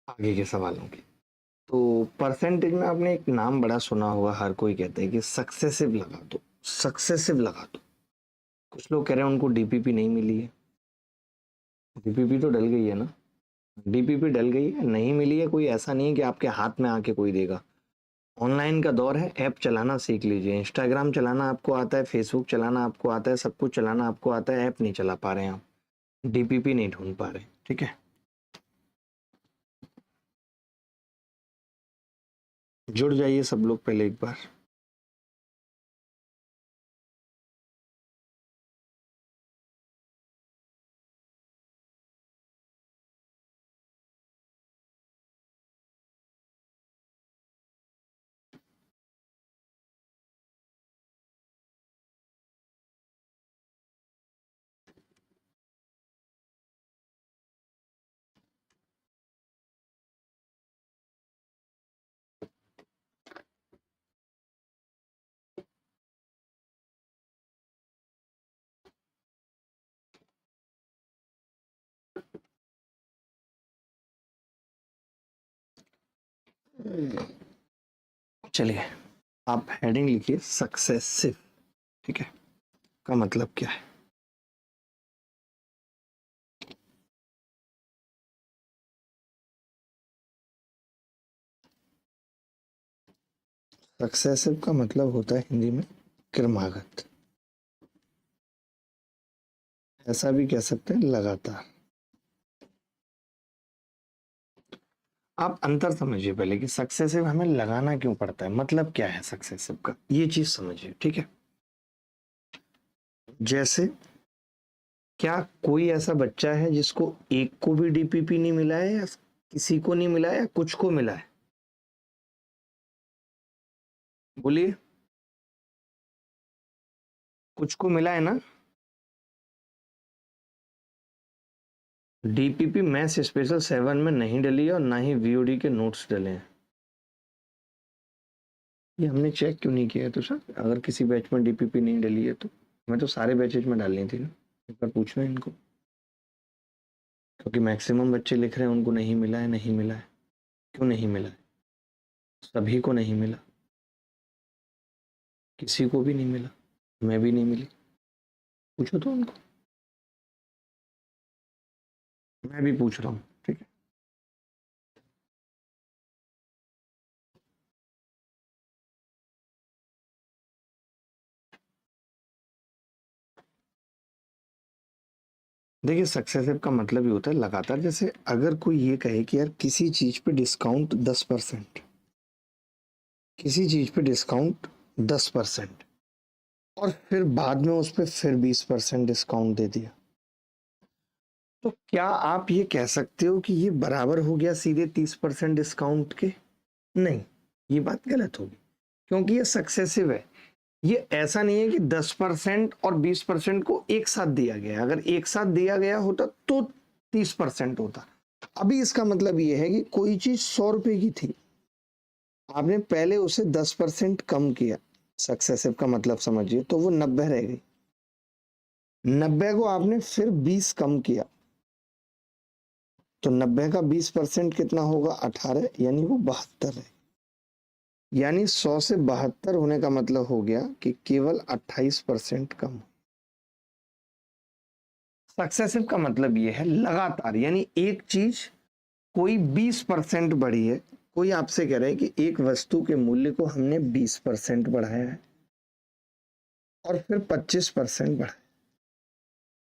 आगे के सवालों की। तो परसेंटेज में आपने एक नाम बड़ा सुना होगा, हर कोई कहता है कि सक्सेसिव लगा दो, सक्सेसिव लगा दो। कुछ लोग कह रहे हैं उनको डीपीपी नहीं मिली है। डीपीपी तो डल गई है ना, डीपीपी डल गई है, नहीं मिली है, कोई ऐसा नहीं है कि आपके हाथ में आके कोई देगा। ऑनलाइन का दौर है, ऐप चलाना सीख लीजिए। इंस्टाग्राम चलाना आपको आता है, फेसबुक चलाना आपको आता है, सब कुछ चलाना आपको आता है, ऐप नहीं चला पा रहे हैं आप, डीपीपी नहीं ढूंढ पा रहे। ठीक है, जुड़ जाइए सब लोग पहले एक बार। चलिए, आप हेडिंग लिखिए सक्सेसिव। ठीक है, का मतलब क्या है? सक्सेसिव का मतलब होता है हिंदी में क्रमागत, ऐसा भी कह सकते हैं लगातार। आप अंतर समझिए पहले कि सक्सेसिव हमें लगाना क्यों पड़ता है, मतलब क्या है सक्सेसिव का, ये चीज समझिए। ठीक है, जैसे क्या कोई ऐसा बच्चा है जिसको एक को भी डीपीपी नहीं मिला है, या किसी को नहीं मिला है, या कुछ को मिला है? बोलिए, कुछ को मिला है ना। डीपीपी मैथ्स स्पेशल 7 में नहीं डली है, और ना ही वीओडी के नोट्स डले हैं। ये हमने चेक क्यों नहीं किया है? तो सर अगर किसी बैच में डीपीपी नहीं डली है तो मैं तो सारे बैचेज में डालनी थी ना। एक बार पूछना इनको, क्योंकि मैक्सिमम बच्चे लिख रहे हैं उनको नहीं मिला है, नहीं मिला है। क्यों नहीं मिला है? सभी को नहीं मिला, किसी को भी नहीं मिला, मैं भी नहीं मिली। पूछो तो उनको, मैं भी पूछ रहा हूँ। ठीक है, देखिए सक्सेसिव का मतलब ये होता है लगातार। जैसे अगर कोई ये कहे कि यार किसी चीज पे डिस्काउंट 10%, किसी चीज पे डिस्काउंट 10%, और फिर बाद में उस पर फिर 20% डिस्काउंट दे दिया, तो क्या आप ये कह सकते हो कि ये बराबर हो गया सीधे 30% डिस्काउंट के? नहीं, ये बात गलत होगी, क्योंकि ये सक्सेसिव है। ये ऐसा नहीं है कि 10% और 20% को एक साथ दिया गया। अगर एक साथ दिया गया होता तो 30% होता। अभी इसका मतलब ये है कि कोई चीज 100 रुपए की थी, आपने पहले उसे 10% कम किया, सक्सेसिव का मतलब समझिए, तो वो 90 रह गई। 90 को आपने फिर 20 कम किया, तो 90 का 20% कितना होगा? 18, यानी वो 72 है। यानी 100 से 72 होने का मतलब हो गया कि केवल 28% कम। सक्सेसिव का मतलब ये है लगातार, यानी एक चीज कोई 20% बढ़ी है। कोई आपसे कह रहा है कि एक वस्तु के मूल्य को हमने 20% बढ़ाया है और फिर 25% बढ़ाया,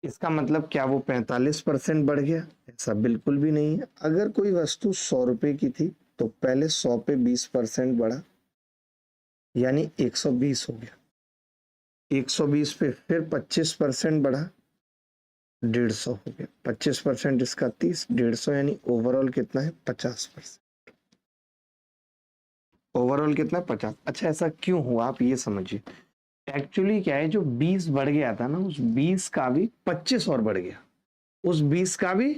इसका मतलब क्या वो 45% बढ़ गया? ऐसा बिल्कुल भी नहीं है। अगर कोई वस्तु 100 रुपए की थी तो पहले 100 पे 20% बढ़ा, यानी 120 हो गया। 120 पे फिर 25% बढ़ा, 150 हो गया। 25% इसका 30, 150, यानी ओवरऑल कितना है? 50%। ओवरऑल कितना? 50। अच्छा, ऐसा क्यों हुआ आप ये समझिए। एक्चुअली क्या है, जो 20 बढ़ गया था ना, उस 20 का भी 25 और बढ़ गया, उस 20 का भी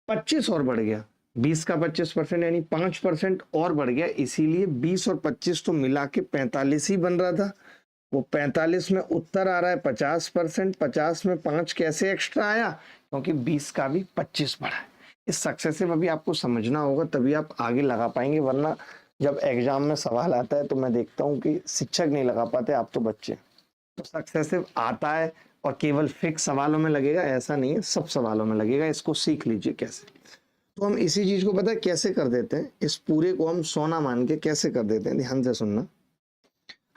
25 और बढ़ गया। 20 का 25% यानी 5% और बढ़ गया। इसीलिए 20 और 25 तो मिला के 45 ही बन रहा था। वो 45 में उत्तर आ रहा है 50%। 50 में 5 कैसे एक्स्ट्रा आया? क्योंकि 20 का भी 25 बढ़ा है। इस सक्सेसिव अभी आपको समझना होगा, तभी आप आगे लगा पाएंगे, वरना जब एग्जाम में सवाल आता है तो मैं देखता हूँ कि शिक्षक नहीं लगा पाते, आप तो बच्चे। तो सक्सेसिव आता है और केवल फिक्स सवालों में लगेगा ऐसा नहीं है, सब सवालों में लगेगा, इसको सीख लीजिए कैसे। तो हम इसी चीज को पता है कैसे कर देते हैं, इस पूरे को हम सोना मान के कैसे कर देते हैं, ध्यान से सुनना।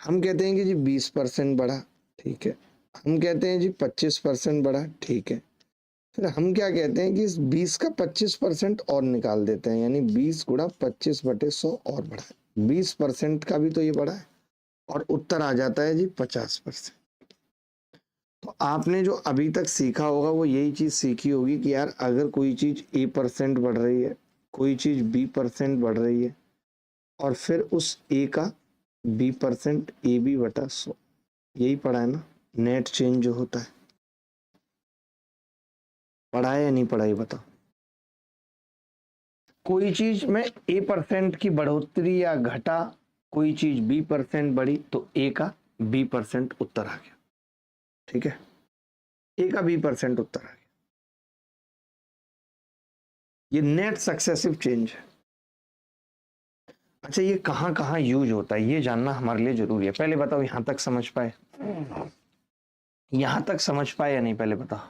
हम कहते हैं कि जी 20% बढ़ा, ठीक है। हम कहते हैं जी 25% बढ़ा, ठीक है। फिर हम क्या कहते हैं कि इस 20 का 25% और निकाल देते हैं, यानी 20 गुणा 25/100 और बढ़ा है। 20% का भी तो ये बढ़ा है और उत्तर आ जाता है जी 50%। तो आपने जो अभी तक सीखा होगा वो यही चीज सीखी होगी कि यार अगर कोई चीज A% बढ़ रही है, कोई चीज B% बढ़ रही है, और फिर उस A का B% AB/100, यही पढ़ा है ना, नेट चेंज जो होता है। पढ़ा है या नहीं पढ़ा, ये बताओ। कोई चीज में A% की बढ़ोतरी या घटा, कोई चीज B% बढ़ी, तो A का B% उत्तर आ गया, ठीक है। A का B% उत्तर आ गया, ये नेट सक्सेसिव चेंज है। अच्छा, ये कहाँ कहाँ यूज होता है ये जानना हमारे लिए जरूरी है। पहले बताओ यहां तक समझ पाए, यहां तक समझ पाए या नहीं, पहले बताओ।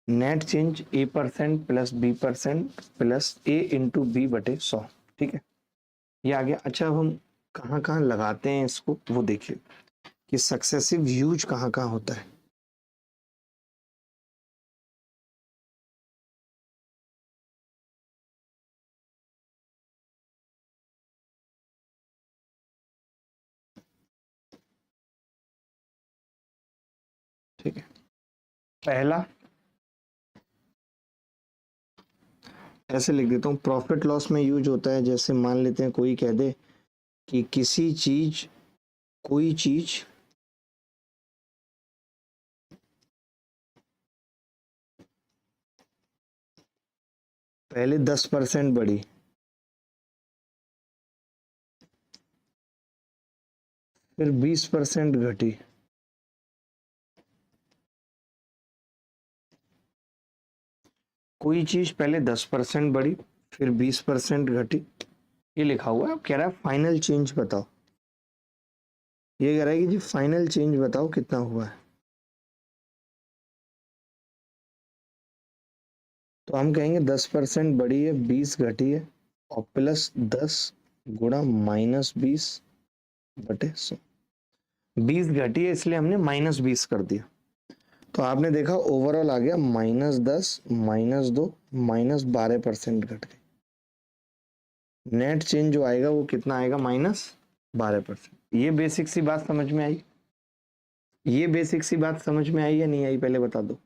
Net change A% plus B% plus A/B/100, ठीक है, ये आ गया। अच्छा, अब हम कहाँ कहाँ लगाते हैं इसको वो देखिए कि सक्सेसिव यूज कहाँ कहाँ होता है। ठीक है, पहला ऐसे लिख देता हूँ, प्रॉफिट लॉस में यूज होता है। जैसे मान लेते हैं कोई कह दे कि किसी चीज, कोई चीज पहले 10% बढ़ी, फिर 20% घटी, कोई चीज पहले 10% बढ़ी फिर 20% घटी, ये लिखा हुआ है। अब कह रहा है फाइनल चेंज बताओ, ये कह रहा है कि जी फाइनल चेंज बताओ कितना हुआ है। तो हम कहेंगे 10% बढ़ी है, 20 घटी है, और प्लस 10 गुणा -20/100। 20 घटी है इसलिए हमने -20 कर दिया, तो आपने देखा ओवरऑल आ गया -10 -2 -12% घट गई। नेट चेंज जो आएगा वो कितना आएगा, -12%। ये बेसिक सी बात समझ में आई, ये बेसिक सी बात समझ में आई या नहीं आई, पहले बता दो।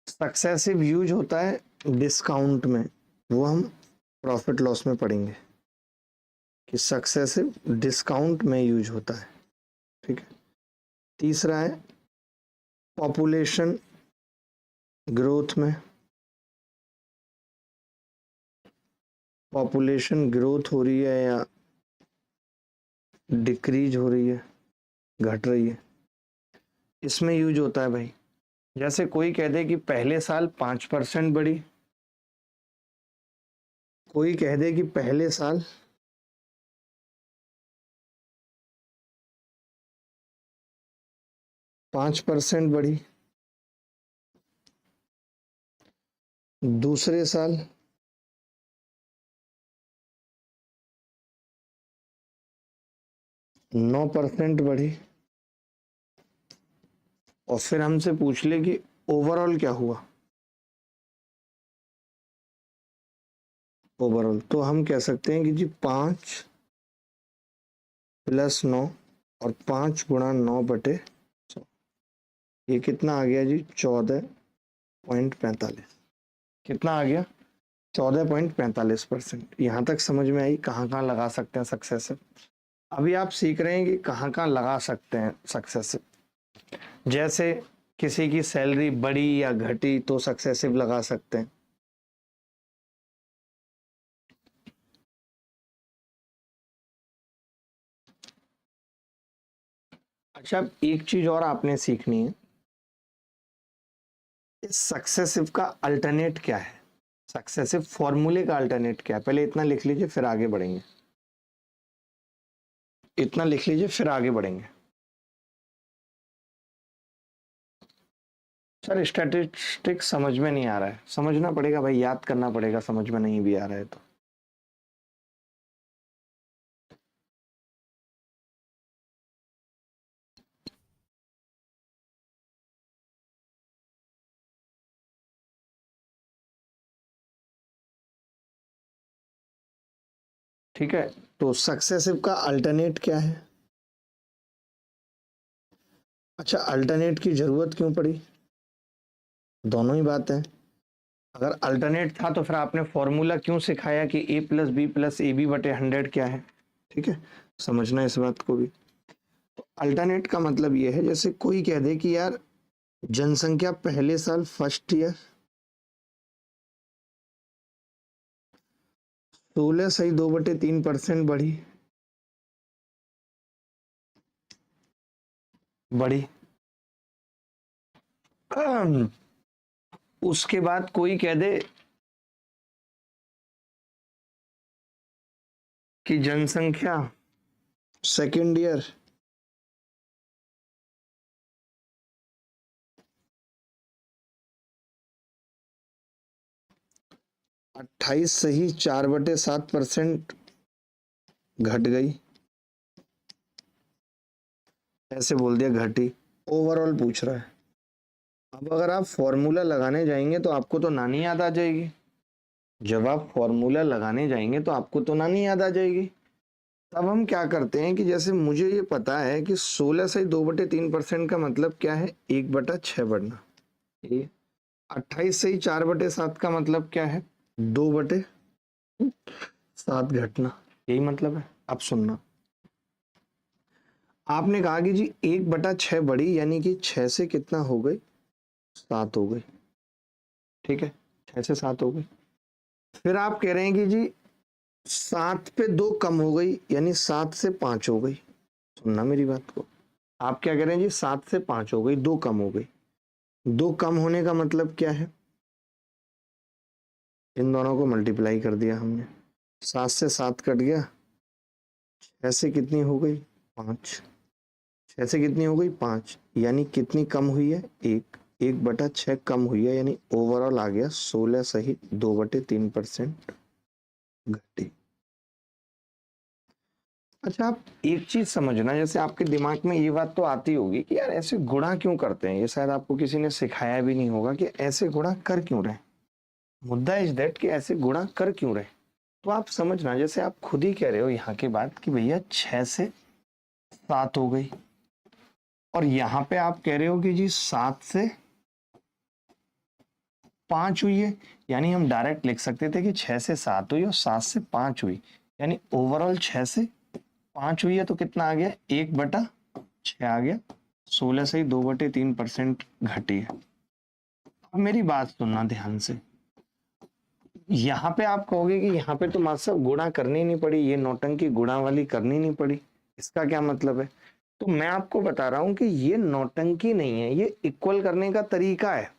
सक्सेसिव यूज होता है डिस्काउंट में, वो हम प्रॉफिट लॉस में पढ़ेंगे कि सक्सेसिव डिस्काउंट में यूज होता है, ठीक है। तीसरा है पॉपुलेशन ग्रोथ में, पॉपुलेशन ग्रोथ हो रही है या डिक्रीज हो रही है, घट रही है, इसमें यूज होता है भाई। जैसे कोई कह दे कि पहले साल 5% बढ़ी, कोई कह दे कि पहले साल 5% बढ़ी, दूसरे साल 9% बढ़ी, और फिर हमसे पूछ ले कि ओवरऑल क्या हुआ, ओवरऑल तो हम कह सकते हैं कि जी 5+9 और 5×9/100, ये कितना आ गया जी 14.45। कितना आ गया 14.45%। यहाँ तक समझ में आई कहाँ कहाँ लगा सकते हैं सक्सेसिव। अभी आप सीख रहे हैं कि कहाँ कहाँ लगा सकते हैं सक्सेसिव। जैसे किसी की सैलरी बढ़ी या घटी तो सक्सेसिव लगा सकते हैं। अच्छा, एक चीज और आपने सीखनी है, इस सक्सेसिव का अल्टरनेट क्या है, सक्सेसिव फॉर्मूले का अल्टरनेट क्या है। पहले इतना लिख लीजिए फिर आगे बढ़ेंगे, इतना लिख लीजिए फिर आगे बढ़ेंगे। सर स्टैटिस्टिक्स समझ में नहीं आ रहा है, समझना पड़ेगा भाई, याद करना पड़ेगा, समझ में नहीं भी आ रहा है तो। ठीक है, तो सक्सेसिव का अल्टरनेट क्या है। अच्छा, अल्टरनेट की जरूरत क्यों पड़ी, दोनों ही बात है। अगर अल्टरनेट था तो फिर आपने फॉर्मूला क्यों सिखाया कि a+b+ab/100 क्या है। ठीक है, समझना इस बात को भी। तो अल्टरनेट का मतलब ये है, जैसे कोई कह दे कि यार जनसंख्या पहले साल फर्स्ट ईयर 16.2/3% बढ़ी, बढ़ी। उसके बाद कोई कह दे कि जनसंख्या सेकेंड ईयर 28.4/7% घट गई, ऐसे बोल दिया घटी। ओवरऑल पूछ रहा है। अब अगर आप फॉर्मूला लगाने जाएंगे तो आपको तो नानी याद आ जाएगी, जब आप फॉर्मूला लगाने जाएंगे तो आपको तो नानी याद आ जाएगी। तब हम क्या करते हैं कि जैसे मुझे ये पता है कि 16.2/3% का मतलब क्या है, 1/6 बढ़ना। ये 28.4/7 का मतलब क्या है, 2/7 घटना, यही मतलब है। अब सुनना, आपने कहा कि जी 1/6 बढ़ी, यानी कि 6 से कितना हो गई, 7 हो गई। ठीक है, 6 से 7 हो गई। फिर आप कह रहे हैं कि जी 7 पे 2 कम हो गई, यानी 7 से 5 हो गई। सुनना मेरी बात को, आप क्या कह रहे हैं जी 7 से 5 हो गई, 2 कम हो गई। 2 कम होने का मतलब क्या है, इन दोनों को मल्टीप्लाई कर दिया हमने, 7 से 7 कट गया, 6 से कितनी हो गई, 5। 6 से कितनी हो गई, 5, यानी कितनी कम हुई है, 1। 1/6 कम हुई है, यानी ओवरऑल आ गया 16.2/3% घटी। अच्छा, आप एक चीज समझना, जैसे आपके दिमाग में ये बात तो आती होगी कि यार ऐसे गुणा क्यों करते हैं, ये शायद आपको किसी ने सिखाया भी नहीं होगा कि ऐसे गुणा कर क्यों रहे। मुद्दा इज दैट कि ऐसे गुणा कर क्यों रहे। तो आप समझना, जैसे आप खुद ही कह रहे हो यहाँ की बात कि भैया 6 से 7 हो गई, और यहाँ पे आप कह रहे हो कि जी 7 से 5 हुई है, यानी हम डायरेक्ट लिख सकते थे कि 6 से 7 हुई और 7 से 5 हुई, यानी ओवरऑल 6 से 5 हुई है, तो कितना आ गया, 1/6 आ गया, 16.2/3% घटी है। अब मेरी बात सुनना ध्यान से, यहाँ पे आप कहोगे कि यहाँ पे तो मास्टर साहब गुणा करनी नहीं पड़ी, ये नौटंकी गुणा वाली करनी नहीं पड़ी, इसका क्या मतलब है? तो मैं आपको बता रहा हूं कि ये नौटंकी नहीं है, ये इक्वल करने का तरीका है।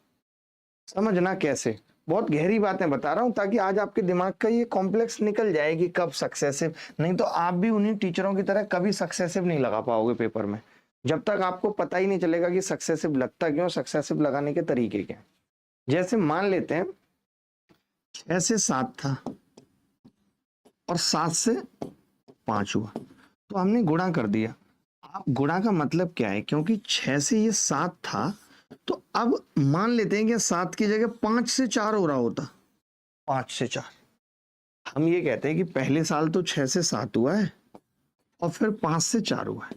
समझना कैसे, बहुत गहरी बातें बता रहा हूं ताकि आज आपके दिमाग का ये कॉम्प्लेक्स निकल जाए कि कब सक्सेसिव, नहीं तो आप भी उन्हीं टीचरों की तरह कभी सक्सेसिव नहीं लगा पाओगे पेपर में, जब तक आपको पता ही नहीं चलेगा कि सक्सेसिव लगता क्यों, सक्सेसिव लगाने के तरीके क्या। जैसे मान लेते हैं 6 से 7 था और 7 से 5 हुआ, तो हमने गुणा कर दिया। आप गुणा का मतलब क्या है, क्योंकि 6 से ये 7 था, तो अब मान लेते हैं कि 7 की जगह 5 से 4 हो रहा होता, 5 से 4। हम ये कहते हैं कि पहले साल तो 6 से 7 हुआ है और फिर 5 से 4 हुआ है,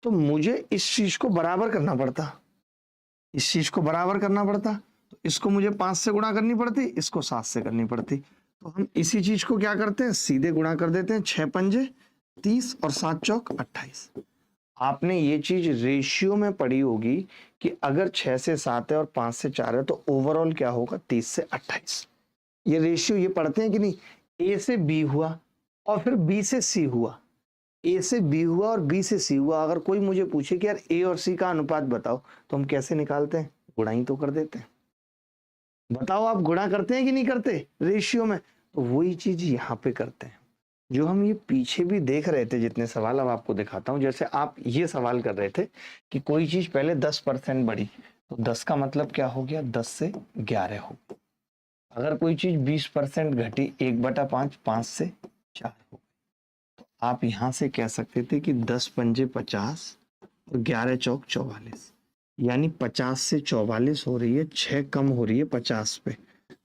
तो मुझे इस चीज को बराबर करना पड़ता, इस चीज को बराबर करना पड़ता, तो इसको मुझे 5 से गुणा करनी पड़ती, इसको 7 से करनी पड़ती। तो हम इसी चीज को क्या करते हैं, सीधे गुणा कर देते हैं। 6 पंजे 30 और 7 चौक 28। आपने ये चीज रेशियो में पढ़ी होगी कि अगर 6 से 7 है और 5 से 4 है तो ओवरऑल क्या होगा, 30 से 28। ये रेशियो ये पढ़ते हैं कि नहीं, ए से बी हुआ और फिर बी से सी हुआ, ए से बी हुआ और बी से सी हुआ। अगर कोई मुझे पूछे कि यार ए और सी का अनुपात बताओ, तो हम कैसे निकालते हैं, गुणा ही तो कर देते हैं। बताओ आप गुणा करते हैं कि नहीं करते रेशियो में? तो वही चीज यहाँ पे करते हैं जो हम ये पीछे भी देख रहे थे। जितने सवाल अब आपको दिखाता हूं, जैसे आप ये सवाल कर रहे थे कि कोई चीज पहले 10% बढ़ी, तो 10 का मतलब क्या हो गया, 10 से 11 हो। अगर कोई चीज 20% घटी, 1/5, 5 से 4 हो। तो आप यहां से कह सकते थे कि 10 पंजे 50 और 11 चौक 44, यानी 50 से 44 हो रही है, 6 कम हो रही है 50 पे।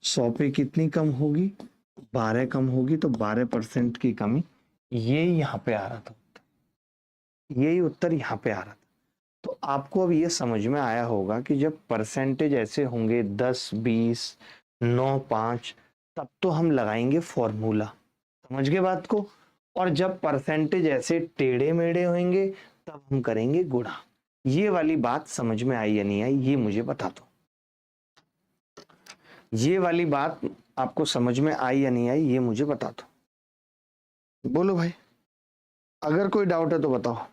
100 पे कितनी कम होगी, 12 कम होगी, तो 12% की कमी। ये यहाँ पे आ रहा था, यही उत्तर यहाँ पे आ रहा था। तो आपको अब ये समझ में आया होगा कि जब परसेंटेज ऐसे होंगे 10, 20, 9, 5, तब तो हम लगाएंगे फॉर्मूला। समझ गए बात को? और जब परसेंटेज ऐसे टेढ़े मेढ़े होंगे तब हम करेंगे गुणा। ये वाली बात समझ में आई या नहीं आई, ये मुझे बता दो। ये वाली बात आपको समझ में आई या नहीं आई, ये मुझे बता दो। बोलो भाई, अगर कोई डाउट है तो बताओ।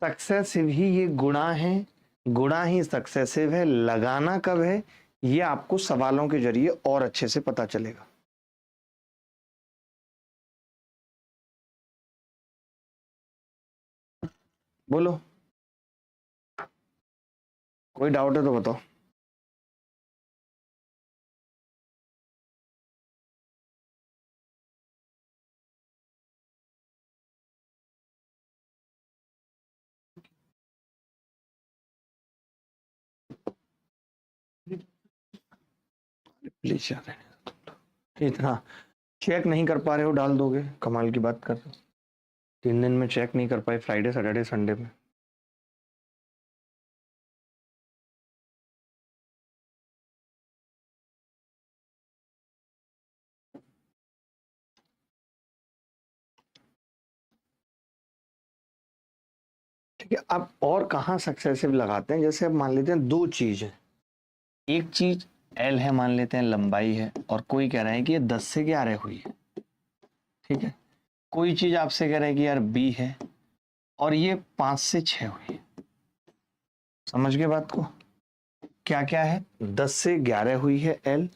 सक्सेसिव ही ये गुणा है, गुणा ही सक्सेसिव है। लगाना कब है, ये आपको सवालों के जरिए और अच्छे से पता चलेगा। बोलो, कोई डाउट है तो बताओ। प्लीज यार, इतना चेक नहीं कर पा रहे हो, डाल दोगे, कमाल की बात कर रहे हो। 3 दिन में चेक नहीं कर पाए, फ्राइडे सैटरडे संडे में। ठीक है, अब और कहाँ सक्सेसिव लगाते हैं, जैसे अब मान लेते हैं 2 चीज है, एक चीज एल है, मान लेते हैं लंबाई है, और कोई कह रहा है कि ये 10 से 11 हुई है। ठीक है, कोई चीज आपसे कह रहा है कि यार बी है और ये 5 से 6 हुई है। समझ गए बात को? क्या क्या है, 10 से 11 हुई है एल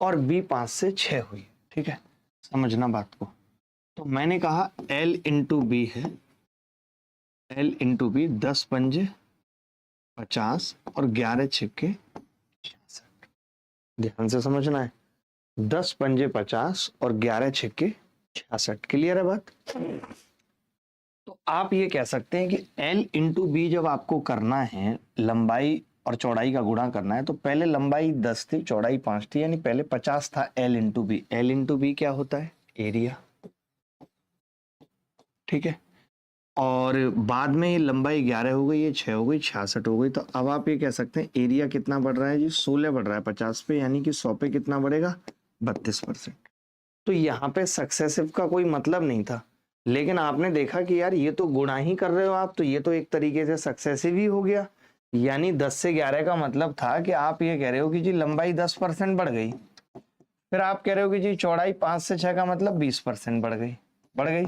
और बी 5 से 6 हुई है। ठीक है, समझना बात को। तो मैंने कहा एल इंटू बी है, एल इंटू बी 10 पंजे 50 और 11 छिक्के 66। ध्यान से समझना है, 10 पंजे 50 और 11 छिक्के 66। क्लियर है बात? तो आप ये कह सकते हैं कि एल इंटू बी जब आपको करना है, लंबाई और चौड़ाई का गुणा करना है, तो पहले लंबाई 10 थी, चौड़ाई 5 थी, यानी पहले 50 था L into B. L into B क्या होता है, एरिया। ठीक है, और बाद में ये लंबाई 11 हो गई, ये 6 हो गई, 66 हो गई। तो अब आप ये कह सकते हैं एरिया कितना बढ़ रहा है जी, 16 बढ़ रहा है 50 पे, यानी कि 100 पे कितना बढ़ेगा, 32%। तो यहाँ पे सक्सेसिव का कोई मतलब नहीं था, लेकिन आपने देखा कि यार ये तो गुणा ही कर रहे हो आप, तो ये तो एक तरीके से सक्सेसिव ही हो गया। यानी 10 से 11 का मतलब था कि आप ये कह रहे हो कि जी लंबाई 10% बढ़ गई, फिर आप कह रहे हो कि जी चौड़ाई 5 से 6 का मतलब 20% बढ़ गई।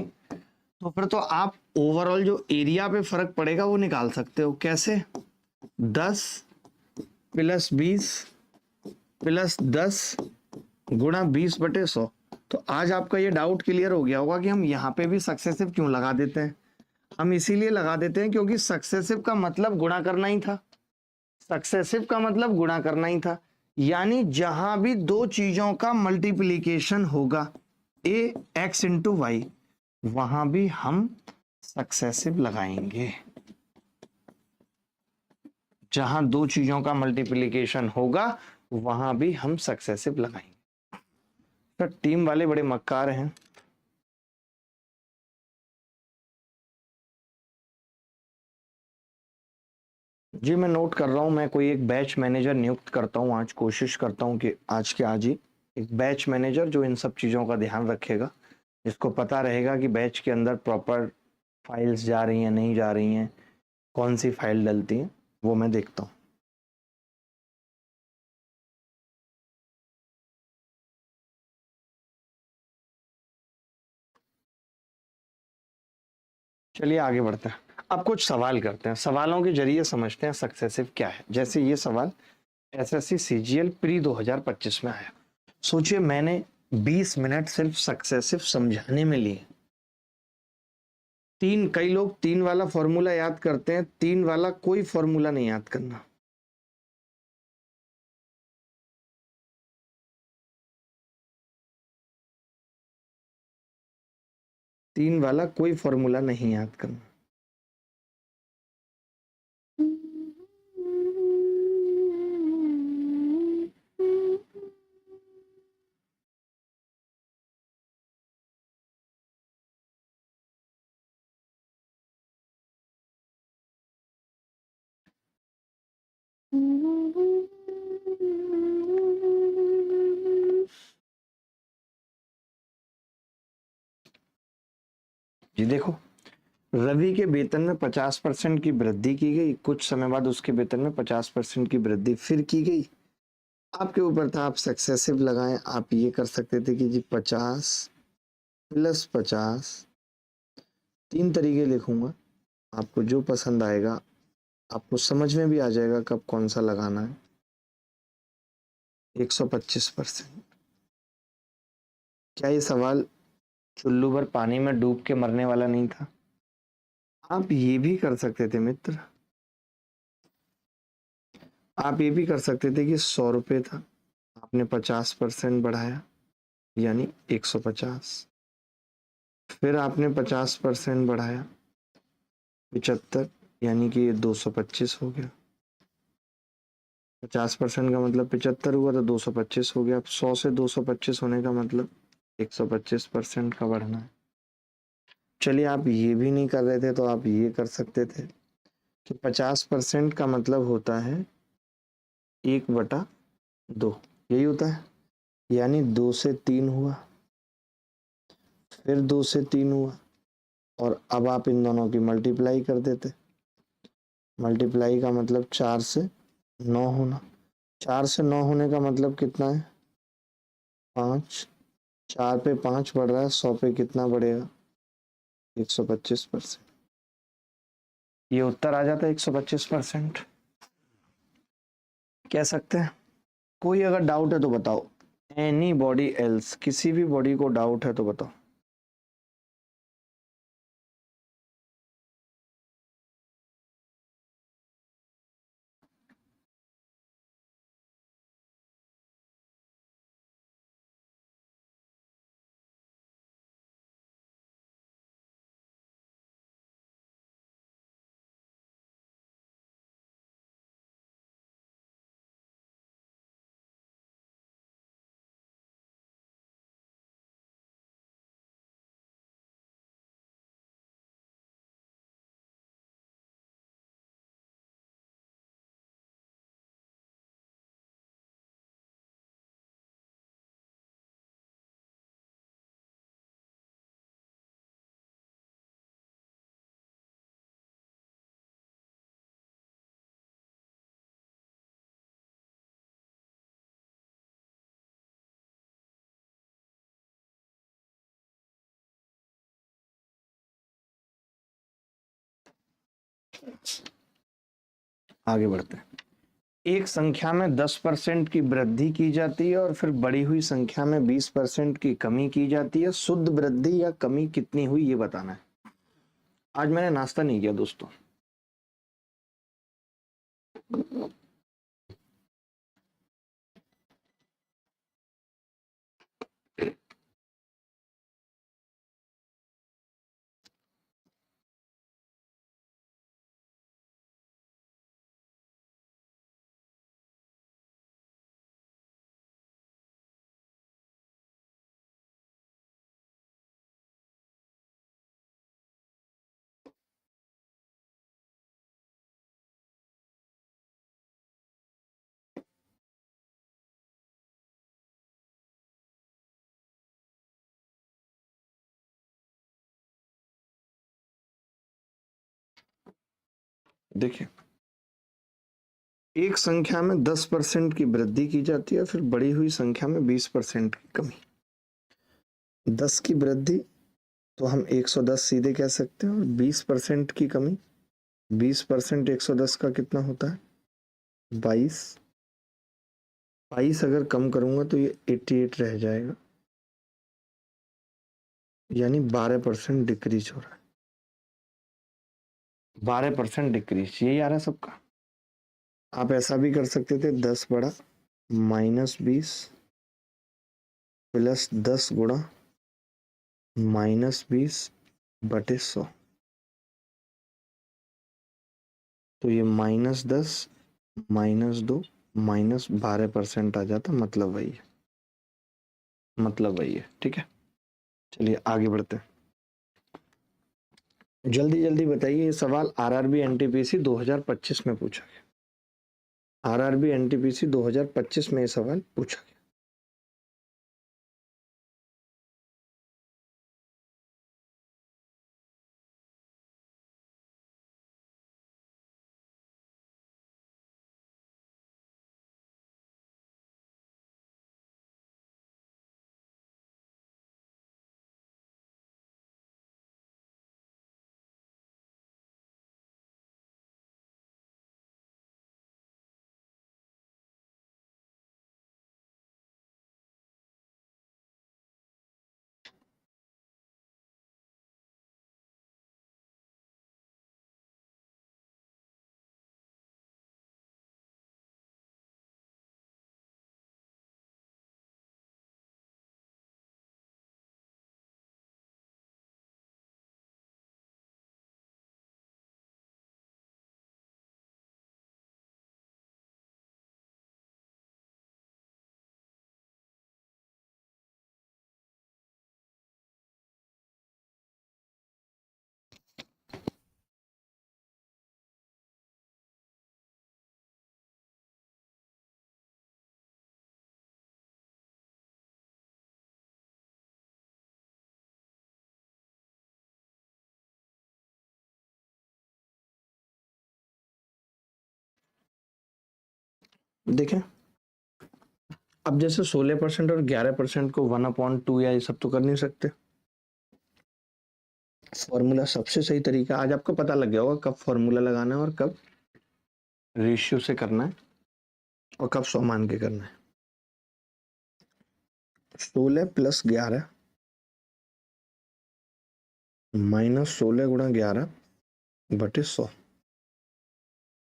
तो फिर तो आप ओवरऑल जो एरिया पे फर्क पड़ेगा वो निकाल सकते हो। कैसे? 10 प्लस 20 प्लस 10 गुणा 20/100। तो आज आपका ये डाउट क्लियर हो गया होगा कि हम यहाँ पे भी सक्सेसिव क्यों लगा देते हैं। हम इसीलिए लगा देते हैं क्योंकि सक्सेसिव का मतलब गुणा करना ही था। सक्सेसिव का मतलब गुणा करना ही था, यानी जहां भी दो चीजों का मल्टीप्लीकेशन होगा ए एक्स इंटू वाई, वहां भी हम सक्सेसिव लगाएंगे। जहां दो चीजों का मल्टीप्लीकेशन होगा वहां भी हम सक्सेसिव लगाएंगे। तो टीम वाले बड़े मक्कार हैं। जी मैं नोट कर रहा हूं, मैं कोई एक बैच मैनेजर नियुक्त करता हूं आज, कोशिश करता हूं कि आज के आज ही एक बैच मैनेजर जो इन सब चीजों का ध्यान रखेगा, जिसको पता रहेगा कि बैच के अंदर प्रॉपर फाइल्स जा रही हैं नहीं जा रही हैं, कौन सी फाइल डलती है, वो मैं देखता हूँ। चलिए आगे बढ़ते हैं। अब कुछ सवाल करते हैं, सवालों के जरिए समझते हैं सक्सेसिव क्या है। जैसे ये सवाल एसएससी सीजीएल प्री 2025 में आया। सोचिए मैंने 20 मिनट सिर्फ सक्सेसिव समझाने में लिए। कई लोग 3 वाला फॉर्मूला याद करते हैं, 3 वाला कोई फॉर्मूला नहीं याद करना। तीन वाला कोई फॉर्मूला नहीं याद करना। जी देखो, रवि के वेतन में 50% की वृद्धि की गई, कुछ समय बाद उसके वेतन में 50% की वृद्धि फिर की गई। आपके ऊपर था, आप सक्सेसिव लगाएं। आप ये कर सकते थे कि जी 50 प्लस 50, 3 तरीके लिखूंगा, आपको जो पसंद आएगा, आपको समझ में भी आ जाएगा कब कौन सा लगाना है। 125%। क्या ये सवाल चुल्लू भर पानी में डूब के मरने वाला नहीं था? आप ये भी कर सकते थे मित्र, आप ये भी कर सकते थे कि 100 रुपये था, आपने 50% बढ़ाया यानी 150, फिर आपने 50% बढ़ाया 75 यानी कि ये 225 हो गया। 50% का मतलब 75 हुआ तो 225 हो गया। 100 से 225 होने का मतलब 125% का बढ़ना है। चलिए आप ये भी नहीं कर रहे थे तो आप ये कर सकते थे कि 50% का मतलब होता है 1/2, यही होता है, यानी 2 से 3 हुआ, फिर 2 से 3 हुआ, और अब आप इन दोनों की मल्टीप्लाई कर देते। मल्टीप्लाई का मतलब 4 से 9 होना। 4 से 9 होने का मतलब कितना है? 5। 4 पे 5 बढ़ रहा है, 100 पे कितना बढ़ेगा? 125%। ये उत्तर आ जाता है 125%। कह सकते हैं। कोई अगर डाउट है तो बताओ। एनी बॉडी एल्स, किसी भी बॉडी को डाउट है तो बताओ। आगे बढ़ते हैं। एक संख्या में 10% की वृद्धि की जाती है और फिर बढ़ी हुई संख्या में 20% की कमी की जाती है। शुद्ध वृद्धि या कमी कितनी हुई ये बताना है। आज मैंने नाश्ता नहीं किया दोस्तों। देखिए, एक संख्या में 10% की वृद्धि की जाती है, फिर बढ़ी हुई संख्या में 20% की कमी। 10 की वृद्धि तो हम 110 सीधे कह सकते हैं, और 20% की कमी, 20% 110 का कितना होता है? 22। 22 अगर कम करूंगा तो ये 88 रह जाएगा, यानी 12% डिक्रीज हो रहा है। 12% डिक्रीज, यही आ रहा है सबका। आप ऐसा भी कर सकते थे, 10 बड़ा -20 प्लस 10 गुणा -20/100, तो ये -10 -2 -12% आ जाता। मतलब वही है, मतलब वही है। ठीक है, चलिए आगे बढ़ते हैं। जल्दी जल्दी बताइए, ये सवाल आरआरबी एनटीपीसी 2025 में पूछा गया। आरआरबी एनटीपीसी 2025 में ये सवाल पूछा गया। देखें, अब जैसे 16% और 11% को 1/2 या ये सब तो कर नहीं सकते। फॉर्मूला सबसे सही तरीका आज आपको पता लग गया होगा, कब फॉर्मूला लगाना है और कब रेशियो से करना है और कब सौ मान के करना है। 16 + 11 -16 × 11/100,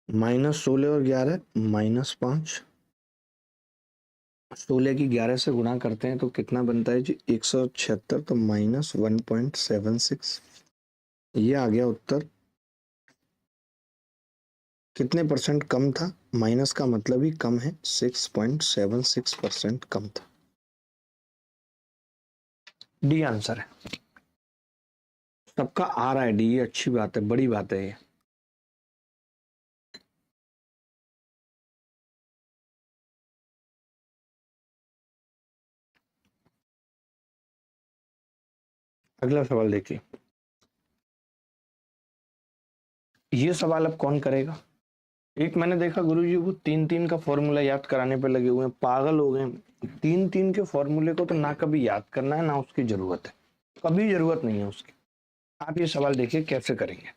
-16 और 11 -5, 16 की 11 से गुणा करते हैं तो कितना बनता है जी? 176, तो -1.76। ये आ गया उत्तर। कितने परसेंट कम था? माइनस का मतलब ही कम है, 6.76% कम था। डी आंसर है। सबका आ रहा है डी, ये अच्छी बात है, बड़ी बात है ये। अगला सवाल देखिए। ये सवाल अब कौन करेगा? एक मैंने देखा गुरुजी वो 3-3 का फॉर्मूला याद कराने पे लगे हुए हैं, पागल हो गए। 3-3 के फॉर्मूले को तो ना कभी याद करना है ना उसकी जरूरत है, कभी जरूरत नहीं है उसकी। आप ये सवाल देखिए कैसे करेंगे।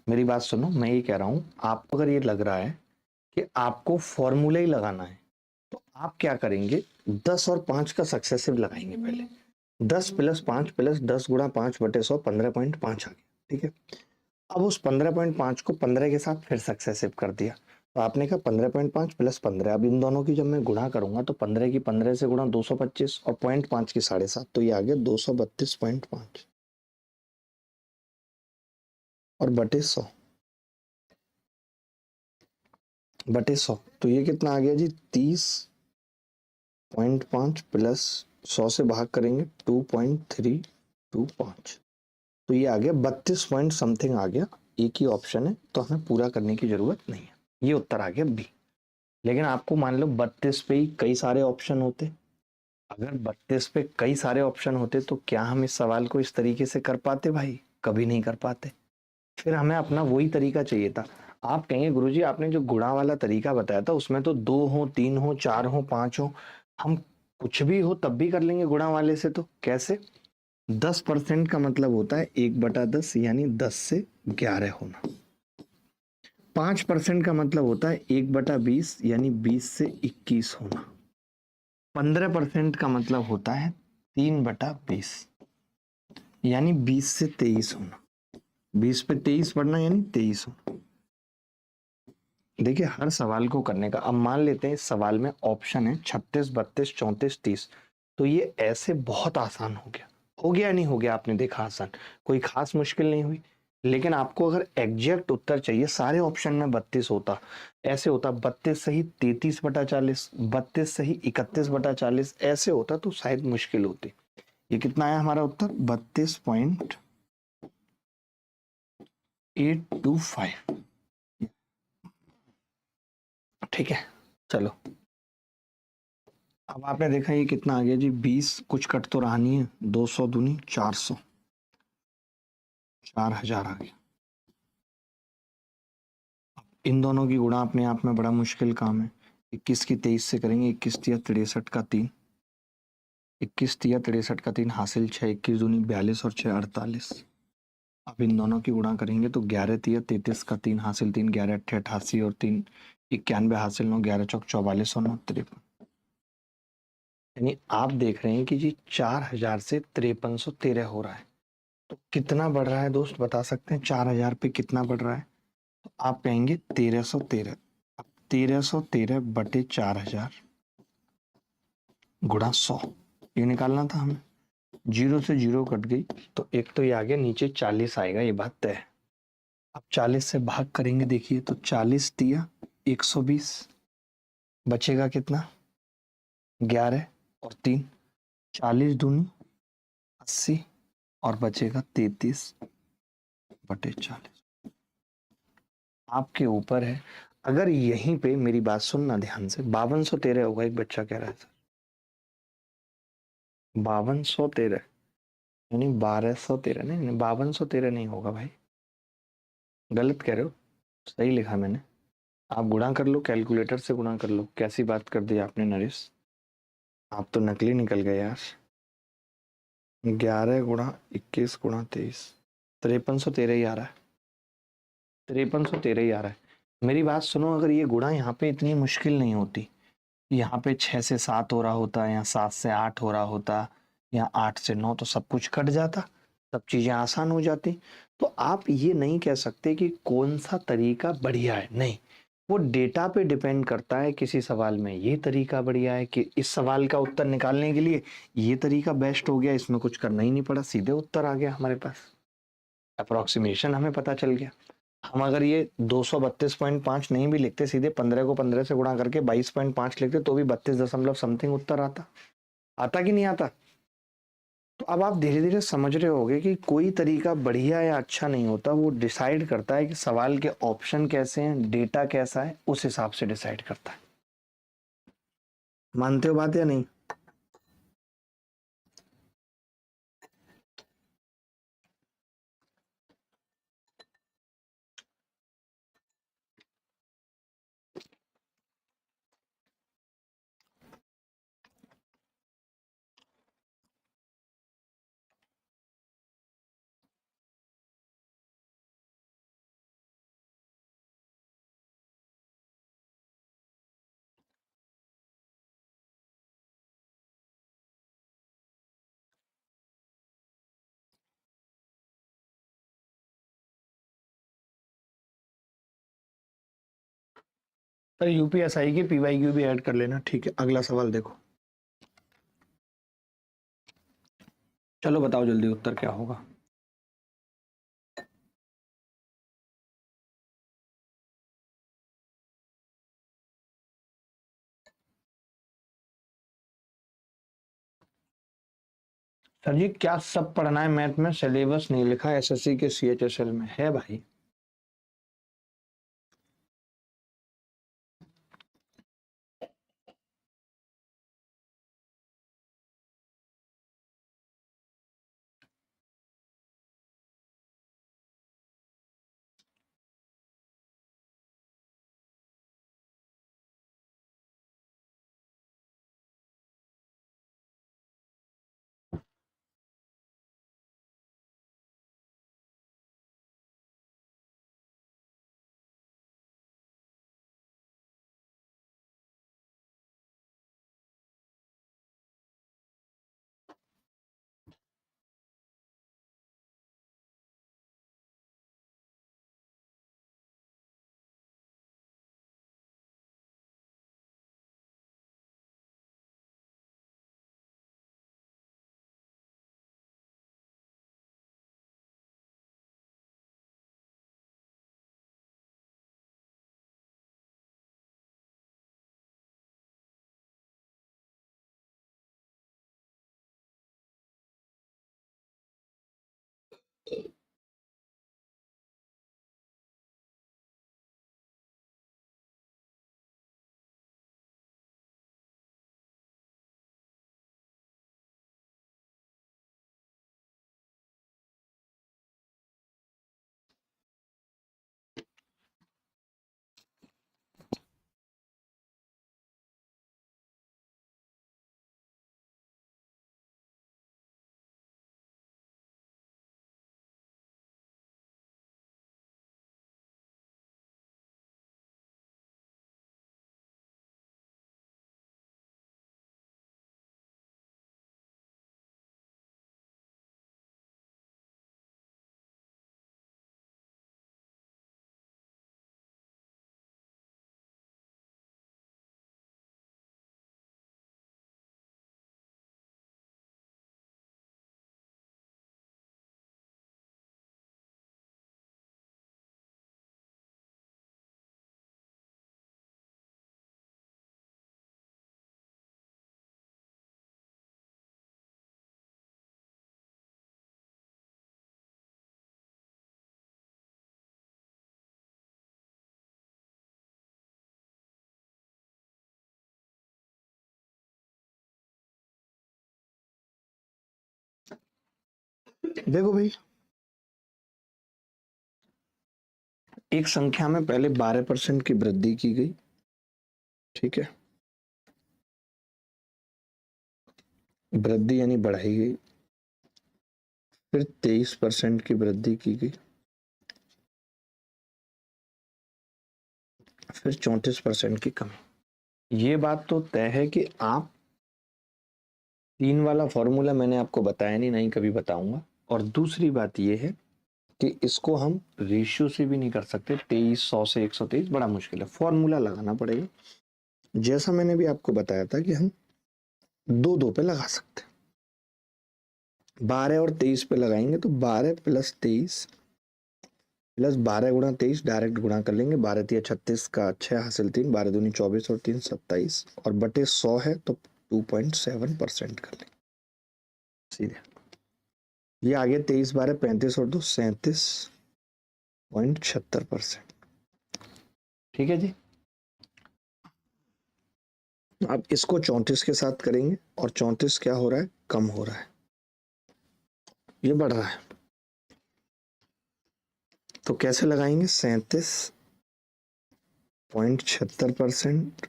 मेरी बात सुनो, मैं ये कह रहा हूं, आपको अगर ये लग रहा है कि आपको फॉर्मूला ही लगाना है तो आप क्या करेंगे, 10 और 5 का सक्सेसिव लगाएंगे पहले। 10 प्लस 5 प्लस 10 गुणा 5/100, 15.5 आ गया, ठीक है। अब उस 15.5 को 15 के साथ फिर सक्सेसिव कर दिया, तो आपने कहा 15.5 प्लस 15। अब इन दोनों की जब मैं गुणा करूंगा तो 15 की 15 से गुणा 225 और 0.5 की 7.5, तो ये आ गया 232.5 और बटे 100 बटे 100, तो ये कितना आ गया जी, 30.5 प्लस 100 से भाग करेंगे 2.325, तो ये आ गया 32 पॉइंट समथिंग आ गया। एक ही ऑप्शन है तो हमें पूरा करने की जरूरत नहीं है, ये उत्तर आ गया बी। लेकिन आपको मान लो 32 पे ही कई सारे ऑप्शन होते, अगर 32 पे कई सारे ऑप्शन होते तो क्या हम इस सवाल को इस तरीके से कर पाते भाई? कभी नहीं कर पाते। फिर हमें अपना वही तरीका चाहिए था। आप कहेंगे गुरुजी आपने जो गुणा वाला तरीका बताया था उसमें तो 2 हो, 3 हो, 4 हो, 5 हो, हम कुछ भी हो तब भी कर लेंगे गुणा वाले से। तो कैसे? 10% का मतलब होता है 1/10, यानी 10 से 11 होना। 5% का मतलब होता है 1/20, यानी 20 से 21 होना। 15% का मतलब होता है 3/20, यानी 20 से 23 होना। 20 पे 23 पढ़ना यानी 23 होना। देखिए हर सवाल को करने का, अब मान लेते हैं इस सवाल में ऑप्शन है 36, 32, 34, 30, तो ये ऐसे बहुत आसान हो गया। हो गया नहीं हो गया, आपने देखा आसान, कोई खास मुश्किल नहीं हुई। लेकिन आपको अगर एग्जैक्ट उत्तर चाहिए, सारे ऑप्शन में 32 होता, ऐसे होता 32 सही 33/40, 32 सही 31/40, ऐसे होता तो शायद मुश्किल होती। ये कितना आया हमारा उत्तर? 32.825। ठीक है, चलो। अब आपने देखा ये कितना आ गया जी, 20, कुछ कट तो रहा नहीं है, 200 दूनी 400, 4000 आ गया। इन दोनों की गुणा अपने आप में बड़ा मुश्किल काम है। 21 की 23 से करेंगे, 21 तिया 63 का 3, 21 तिया 63 का 3 हासिल 6, 21 दूनी 42 और 6 48। अब इन दोनों की गुणा करेंगे तो 11 तिया 33 का 3 हासिल 3, 11 अट्ठे 88 और 3 91 हासिल 9, 11 चौक 44 और 9 53। यानी आप देख रहे हैं कि जी 4000 से 5313 हो रहा है। तो कितना बढ़ रहा है दोस्त, बता सकते हैं 4000 पे कितना बढ़ रहा है? तो आप कहेंगे 1313। अब 1313 बटे 4000 गुणा 100, ये निकालना था हमें। जीरो से जीरो कट गई, तो एक तो ये आ गया, नीचे 40 आएगा, ये बात तय है। अब 40 से भाग करेंगे, देखिए तो 40 तिया 120, बचेगा कितना? 11 और 3, 40 दूनी 80 और बचेगा 33/40। आपके ऊपर है। अगर यहीं पे मेरी बात सुनना ध्यान से, 5213 होगा, एक बच्चा कह रहा है सर 5213, यानी 1213 नहीं, 5213 नहीं होगा भाई, गलत कह रहे हो। सही लिखा मैंने। आप गुणा कर लो, कैलकुलेटर से गुणा कर लो। कैसी बात कर दी आपने नरेश, आप तो नकली निकल गए यार। 11 गुणा 21 गुणा 23, 5313 ही आ रहा है, 5313 ही आ रहा है। मेरी बात सुनो, अगर ये गुणा यहाँ पे इतनी मुश्किल नहीं होती, यहाँ पे 6 से 7 हो रहा होता, या 7 से 8 हो रहा होता, या 8 से 9, तो सब कुछ कट जाता, सब चीजें आसान हो जाती। तो आप ये नहीं कह सकते कि कौन सा तरीका बढ़िया है, नहीं, वो डेटा पे डिपेंड करता है। किसी सवाल में ये तरीका बढ़िया है कि इस सवाल का उत्तर निकालने के लिए ये तरीका बेस्ट हो गया, इसमें कुछ करना ही नहीं पड़ा, सीधे उत्तर आ गया हमारे पास, अप्रोक्सीमेशन हमें पता चल गया। हम अगर ये 232.5 नहीं भी लिखते, सीधे 15 को 15 से गुणा करके 22.5 लिखते, तो भी 32 दशमलव समथिंग उत्तर आता। आता कि नहीं आता? तो अब आप धीरे धीरे समझ रहे होगे कि कोई तरीका बढ़िया या अच्छा नहीं होता, वो डिसाइड करता है कि सवाल के ऑप्शन कैसे हैं, डेटा कैसा है, उस हिसाब से डिसाइड करता है। मानते हो बात या नहीं? अरे यूपीएसआई की पीवाईक्यू भी ऐड कर लेना। ठीक है, अगला सवाल देखो। चलो बताओ जल्दी उत्तर क्या होगा। सर जी क्या सब पढ़ना है मैथ में? सिलेबस नहीं लिखा एसएससी के सीएचएसएल में है भाई। देखो भाई, एक संख्या में पहले 12% की वृद्धि की गई, ठीक है, वृद्धि यानी बढ़ाई गई। फिर 23% की वृद्धि की गई। फिर 34% की कमी। ये बात तो तय है कि आप 3 वाला फॉर्मूला मैंने आपको बताया नहीं कभी बताऊंगा। और दूसरी बात ये है कि इसको हम रेशियो से भी नहीं कर सकते। 2300 से 123 बड़ा मुश्किल है, फॉर्मूला लगाना पड़ेगा। जैसा मैंने भी आपको बताया था कि हम दो दो पे लगा सकते हैं। 12 और 23 पे लगाएंगे तो 12 प्लस 23 प्लस 12 गुणा 23 डायरेक्ट गुणा कर लेंगे। 12 तिया 36 का 6 हासिल 3, 12 दूनी 24 और 3 27 और बटे 100 है तो 2.7% कर लेंगे सीधे। ये आगे 23 12 35 और 2 37.76%। ठीक है जी। अब इसको 34 के साथ करेंगे और 34 क्या हो रहा है? कम हो रहा है, ये बढ़ रहा है। तो कैसे लगाएंगे? 37.76%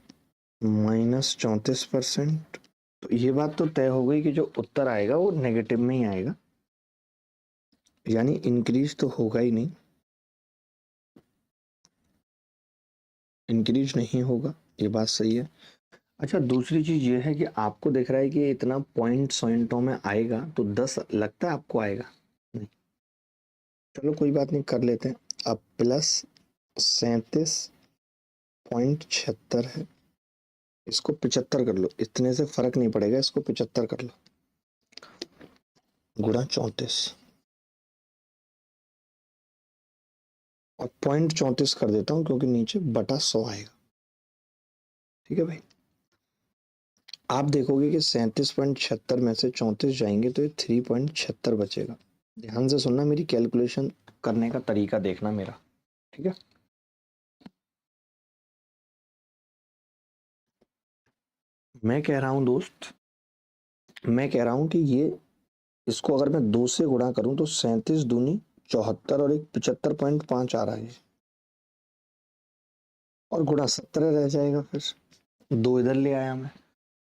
माइनस 34%। तो ये बात तो तय हो गई कि जो उत्तर आएगा वो नेगेटिव में ही आएगा, यानी इंक्रीज तो होगा ही नहीं, इंक्रीज नहीं होगा। ये बात सही है। अच्छा, दूसरी चीज ये है कि आपको दिख रहा है कि इतना पॉइंटों में आएगा, तो 10 लगता है आपको आएगा? नहीं। चलो कोई बात नहीं, कर लेते हैं। अब प्लस 37 0.76 है, इसको 75 कर लो, इतने से फर्क नहीं पड़ेगा, इसको 75 कर लो, गुणा 34 और 0.34 कर देता हूं क्योंकि नीचे बटा 100 आएगा। ठीक है भाई, आप देखोगे कि 37.76 में से 34 जाएंगे तो ये 3.76 बचेगा। ध्यान से सुनना, मेरी कैलकुलेशन करने का तरीका देखना मेरा, ठीक है। मैं कह रहा हूं दोस्त, मैं कह रहा हूं कि ये, इसको अगर मैं 2 से गुणा करूं तो 37 दूनी 74 और एक 75.5 आ रहा है, और गुणा 17 रह जाएगा, फिर 2 इधर ले आया मैं।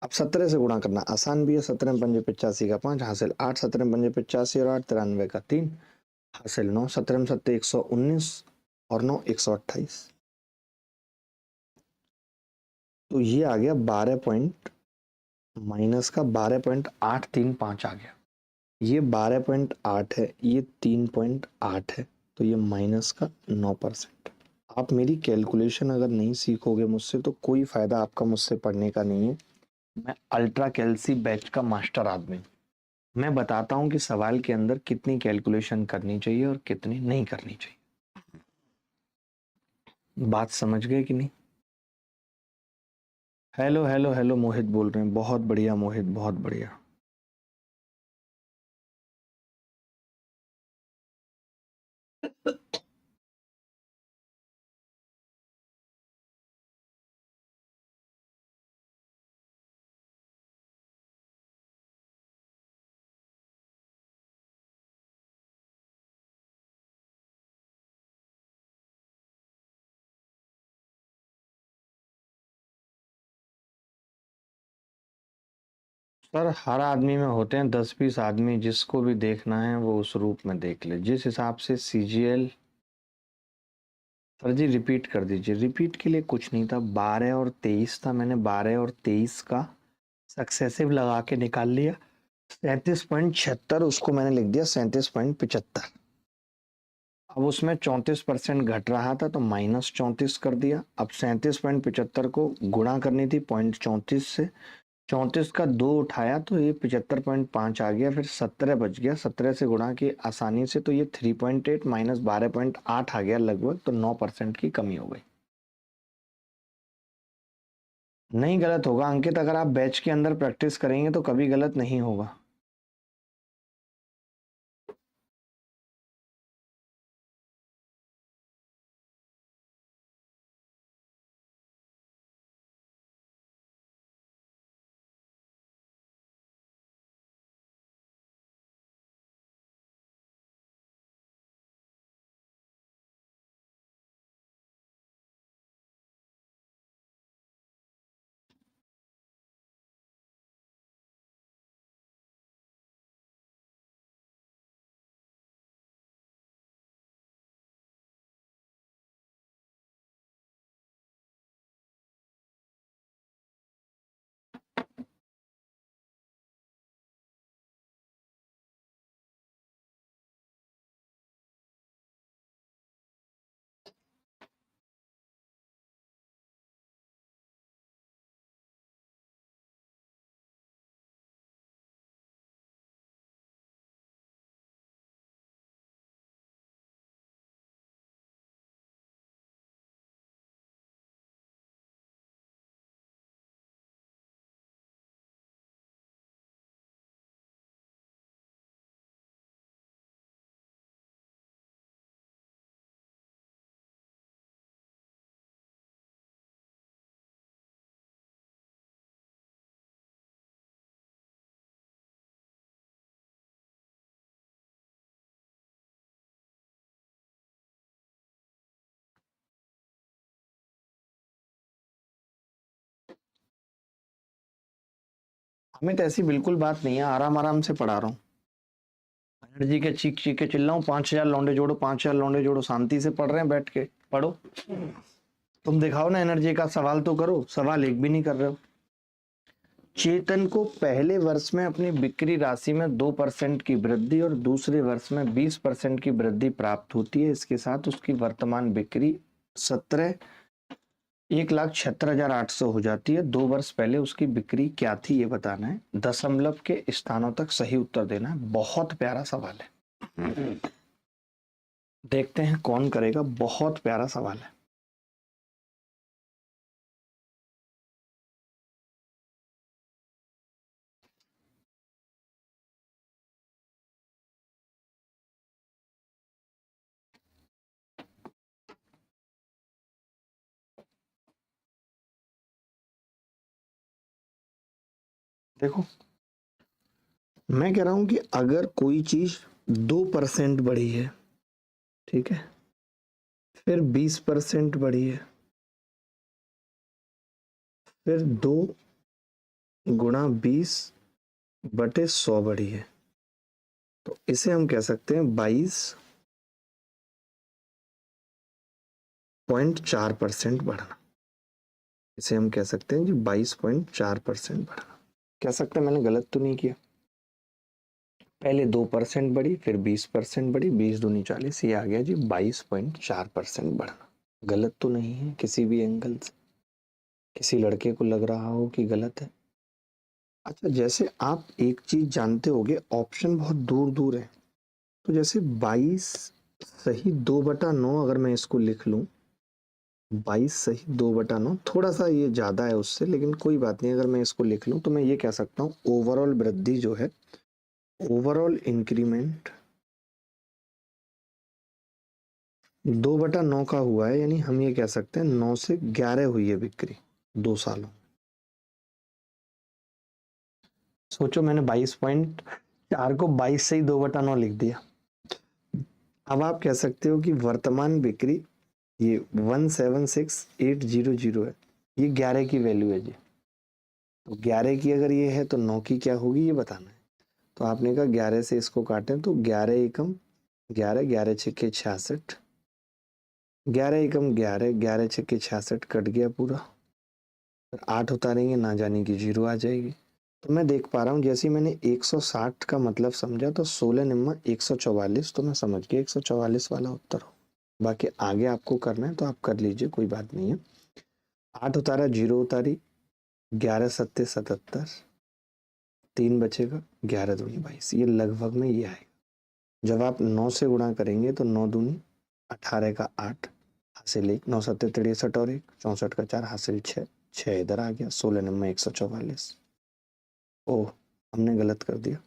अब 17 से गुणा करना आसान भी है, 17 पंजे 85 का 5 हासिल 8, 17 पंजे 85 और 8 93 का 3 हासिल 9, 17 सत्ते 119 और 9 128। तो ये आ गया 12 पॉइंट माइनस का 12.835 आ गया। ये 12.8 है, ये 3.8 है, तो ये माइनस का 9%। आप मेरी कैलकुलेशन अगर नहीं सीखोगे मुझसे तो कोई फायदा आपका मुझसे पढ़ने का नहीं है। मैं अल्ट्रा कैल्सी बैच का मास्टर आदमी, मैं बताता हूं कि सवाल के अंदर कितनी कैलकुलेशन करनी चाहिए और कितनी नहीं करनी चाहिए। बात समझ गए कि नहीं? हेलो हेलो हेलो, मोहित बोल रहे हैं, बहुत बढ़िया मोहित, बहुत बढ़िया। सर हर आदमी में होते हैं 10-20 आदमी, जिसको भी देखना है वो उस रूप में देख ले, जिस हिसाब से सीजीएल। सर जी रिपीट कर दीजिए। रिपीट के लिए कुछ नहीं था, 12 और 23 था, मैंने 12 और 23 का सक्सेसिव लगा के निकाल लिया। 37.76 उसको मैंने लिख दिया 37.75। अब उसमें 34% घट रहा था तो -34 कर दिया। अब 37.75 को गुणा करनी थी 0.34 से, 34 का 2 उठाया तो ये 75.5 आ गया, फिर 17 बच गया, 17 से गुणा किए आसानी से तो ये 3.8 माइनस 12.8 आ गया लगभग, तो 9% की कमी हो गई। नहीं गलत होगा अंकित, अगर आप बैच के अंदर प्रैक्टिस करेंगे तो कभी गलत नहीं होगा। हमें तो ऐसी बिल्कुल बात नहीं है, आराम आराम से पढ़ा रहा हूँ। एनर्जी के चीख चीख के चिल्लाऊं 5,000 लौंडे जोड़ो, 5,000 लौंडे जोड़ो, शांति से पढ़ रहे हैं बैठ के, पढ़ो। तुम दिखाओ ना एनर्जी का, सवाल तो करो, सवाल एक भी नहीं कर रहे हो। चेतन को पहले वर्ष में अपनी बिक्री राशि में 2% की वृद्धि और दूसरे वर्ष में 20% की वृद्धि प्राप्त होती है। इसके साथ उसकी वर्तमान बिक्री 17 1,76,800 हो जाती है। 2 वर्ष पहले उसकी बिक्री क्या थी ये बताना है, दशमलव के स्थानों तक सही उत्तर देना है। बहुत प्यारा सवाल है, देखते हैं कौन करेगा। बहुत प्यारा सवाल है। देखो, मैं कह रहा हूं कि अगर कोई चीज 2% बढ़ी है, ठीक है, फिर 20% बढ़ी है, फिर 2 × 20/100 बढ़ी है, तो इसे हम कह सकते हैं 22.4% बढ़ना। इसे हम कह सकते हैं जी 22.4% बढ़ना। कह सकते हैं मैंने गलत तो नहीं किया। पहले 2% बढ़ी, फिर 20% बढ़ी, 20×2 = 40, ये आ गया जी 22.4% बढ़ना। गलत तो नहीं है किसी भी एंगल से, किसी लड़के को लग रहा हो कि गलत है। अच्छा, जैसे आप एक चीज जानते होगे, ऑप्शन बहुत दूर दूर है, तो जैसे 22 सही 2/9 अगर मैं इसको लिख लूं, 22 सही 2/9, थोड़ा सा ये ज्यादा है उससे, लेकिन कोई बात नहीं। अगर मैं इसको लिख लूं तो मैं ये कह सकता हूँ ओवरऑल वृद्धि जो है, ओवरऑल इंक्रीमेंट 2/9 का हुआ है, यानी हम ये कह सकते हैं 9 से 11 हुई है बिक्री 2 सालों। सोचो, मैंने 22.4 को 22 से ही 2/9 लिख दिया। अब आप कह सकते हो कि वर्तमान बिक्री ये 176,800 है, ये 11 की वैल्यू है जी। तो 11 की अगर ये है तो 9 की क्या होगी ये बताना है। तो आपने कहा 11 से इसको काटें, तो 11 एकम 11, 11 छक्के 66, 11 एकम 11, 11 छक्के 66 कट गया पूरा। फिर 8 उतारेंगे, ना जाने की 0 आ जाएगी। तो मैं देख पा रहा हूँ, जैसे मैंने 160 का मतलब समझा, तो 16 निम्मा 144, तो मैं समझ गया 144 वाला उत्तर हो। बाकी आगे आपको करना है तो आप कर लीजिए, कोई बात नहीं है। 8 उतारा, 0 उतारी, 11 सत्ते 77, 3 बचेगा, 11 दूनी 22, ये लगभग में ये आएगा। जब आप 9 से गुणा करेंगे तो 9 दूनी 18 का 8, हासिल 1, 9 सत्ते 63 और 1, 64 का 4, हासिल 6, 6 इधर आ गया, 16 नंबर 144। ओह, हमने गलत कर दिया।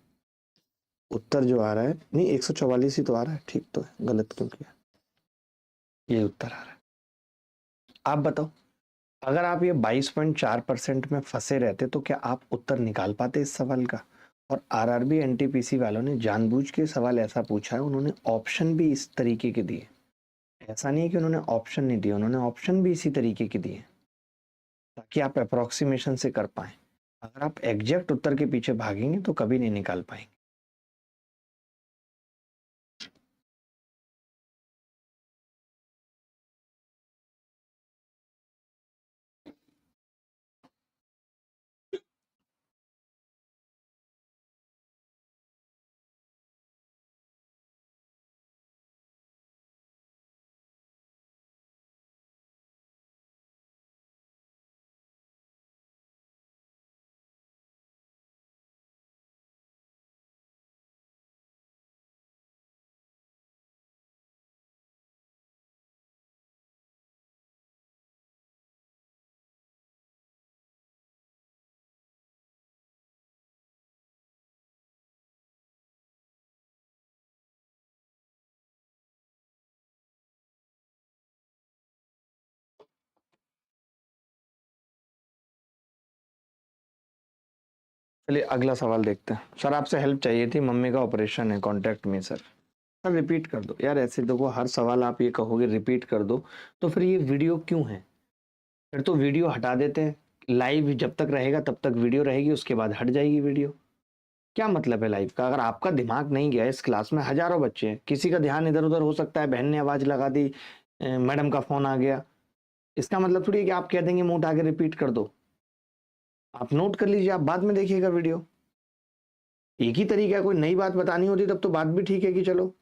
उत्तर जो आ रहा है, नहीं 144 ही तो आ रहा है, ठीक तो है, गलत क्यों किया। ये उत्तर आ रहा है। आप बताओ, अगर आप ये 22.4% में फंसे रहते तो क्या आप उत्तर निकाल पाते इस सवाल का। और आरआरबी एनटीपीसी वालों ने जानबूझ के सवाल ऐसा पूछा है, उन्होंने ऑप्शन भी इस तरीके के दिए। ऐसा नहीं है कि उन्होंने ऑप्शन नहीं दिए, उन्होंने ऑप्शन भी इसी तरीके के दिए ताकि आप अप्रोक्सीमेशन से कर पाए। अगर आप एग्जैक्ट उत्तर के पीछे भागेंगे तो कभी नहीं निकाल पाएंगे। चलिए अगला सवाल देखते हैं। सर आपसे हेल्प चाहिए थी, मम्मी का ऑपरेशन है, कॉन्टैक्ट में सर। सर रिपीट कर दो यार, ऐसे देखो हर सवाल आप ये कहोगे रिपीट कर दो, तो फिर ये वीडियो क्यों है। फिर तो वीडियो हटा देते हैं। लाइव जब तक रहेगा तब तक वीडियो रहेगी, उसके बाद हट जाएगी वीडियो। क्या मतलब है लाइव का। अगर आपका दिमाग नहीं गया, इस क्लास में हजारों बच्चे हैं, किसी का ध्यान इधर उधर हो सकता है, बहन ने आवाज लगा दी, मैडम का फोन आ गया, इसका मतलब थोड़ी है कि आप कह देंगे मुंह उठा के रिपीट कर दो। आप नोट कर लीजिए, आप बाद में देखिएगा वीडियो। एक ही तरीका है, कोई नई बात बतानी होती तब तो बात भी ठीक है कि चलो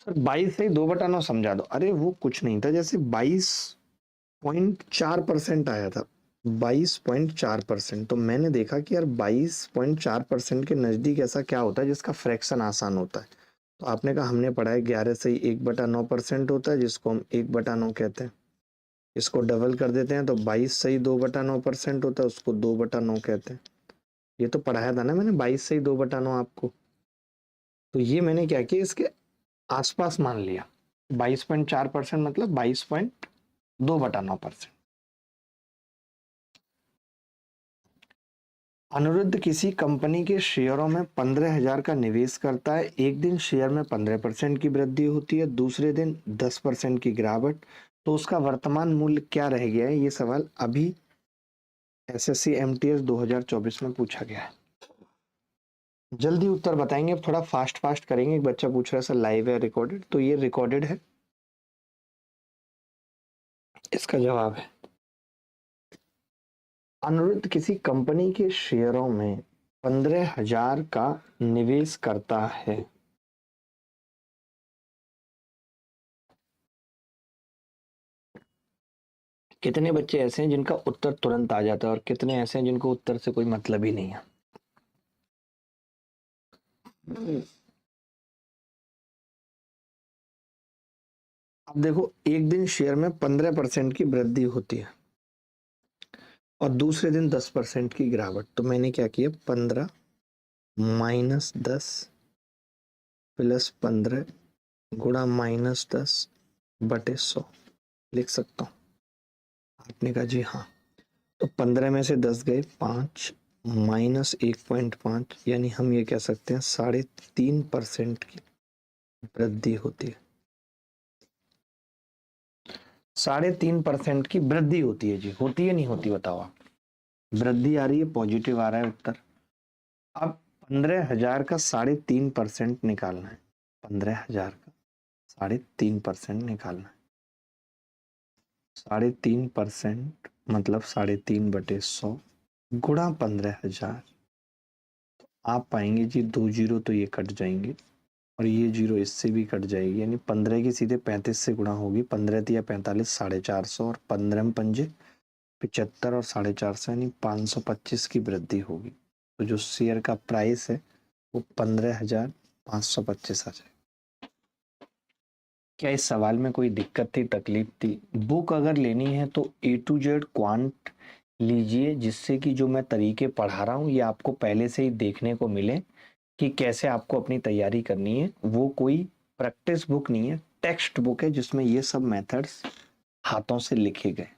सर 22 से 2/9 समझा दो। अरे वो कुछ नहीं था, जैसे 22.4% आया था, 22.4%। तो मैंने देखा कि यार 22.4% के नजदीक ऐसा क्या होता है जिसका फ्रैक्शन आसान होता है। तो आपने कहा, हमने पढ़ा है 11 से 1/9% होता है, जिसको हम 1/9 कहते हैं। इसको डबल कर देते हैं तो 22 से 2/9% होता है, उसको 2/9 कहते हैं। ये तो पढ़ाया था ना मैंने, 22 से 2/9 आपको। तो ये मैंने क्या किया, इसके आसपास मान लिया। 22.4% मतलब 22.2/9%। अनिरुद्ध किसी कंपनी के शेयरों में 15,000 का निवेश करता है। एक दिन शेयर में 15% की वृद्धि होती है, दूसरे दिन 10% की गिरावट। तो उसका वर्तमान मूल्य क्या रह गया है? ये सवाल अभी एसएससी एमटीएस 2024 में पूछा गया है। जल्दी उत्तर बताएंगे, अब थोड़ा फास्ट फास्ट करेंगे। एक बच्चा पूछ रहा है सर लाइव है रिकॉर्डेड? तो ये रिकॉर्डेड है, इसका जवाब है अनिरुद्ध किसी कंपनी के शेयरों में 15,000 का निवेश करता है। कितने बच्चे ऐसे हैं जिनका उत्तर तुरंत आ जाता है, और कितने ऐसे हैं जिनको उत्तर से कोई मतलब ही नहीं है? अब देखो, एक दिन शेयर में 15% की वृद्धि होती है और दूसरे दिन 10% की गिरावट। तो मैंने क्या किया, 15 -10 +15 गुणा -10/100 लिख सकता हूँ। आपने कहा जी हाँ। तो 15 में से 10 गए, 5 -1.5, यानी हम ये कह सकते हैं 3.5% की वृद्धि होती है। 3.5% की वृद्धि होती है जी, होती है नहीं होती बताओ आप? वृद्धि आ रही है, पॉजिटिव आ रहा है उत्तर। अब 15,000 का 3.5% निकालना है। 15,000 का 3.5% निकालना है। 3.5% मतलब 3.5/100 गुणा 15,000। आप पाएंगे जी 2 जीरो तो ये कट जाएंगे, और ये जीरो इससे भी कट जाएगी, यानी 15 की सीधे 35 से गुणा होगी। 15 तिया 45, 450, और 15 में पंजे 75, और 450 यानी 525 की वृद्धि होगी। तो जो शेयर का प्राइस है वो 15,525 आ जाए। क्या इस सवाल में कोई दिक्कत थी, तकलीफ थी? बुक अगर लेनी है तो A to Z क्वांट लीजिए, जिससे कि जो मैं तरीके पढ़ा रहा हूँ ये आपको पहले से ही देखने को मिले कि कैसे आपको अपनी तैयारी करनी है। वो कोई प्रैक्टिस बुक नहीं है, टेक्स्ट बुक है जिसमें ये सब मेथड्स हाथों से लिखे गए।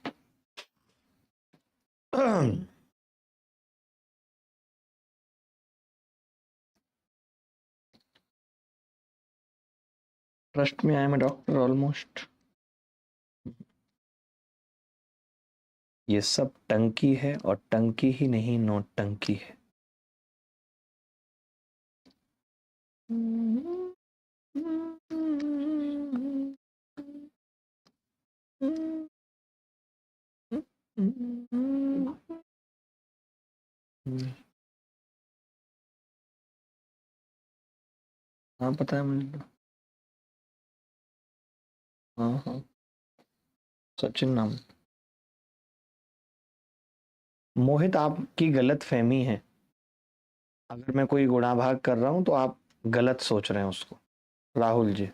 ट्रस्ट में आया मैं डॉक्टर ऑलमोस्ट। ये सब टंकी है, और टंकी ही नहीं, नोट टंकी है। हाँ पता है मुझे तो। हाँ हाँ, सचिन नाम। मोहित, आपकी गलत फहमी है। अगर मैं कोई गुणा भाग कर रहा हूं तो आप गलत सोच रहे हैं उसको। राहुल जी,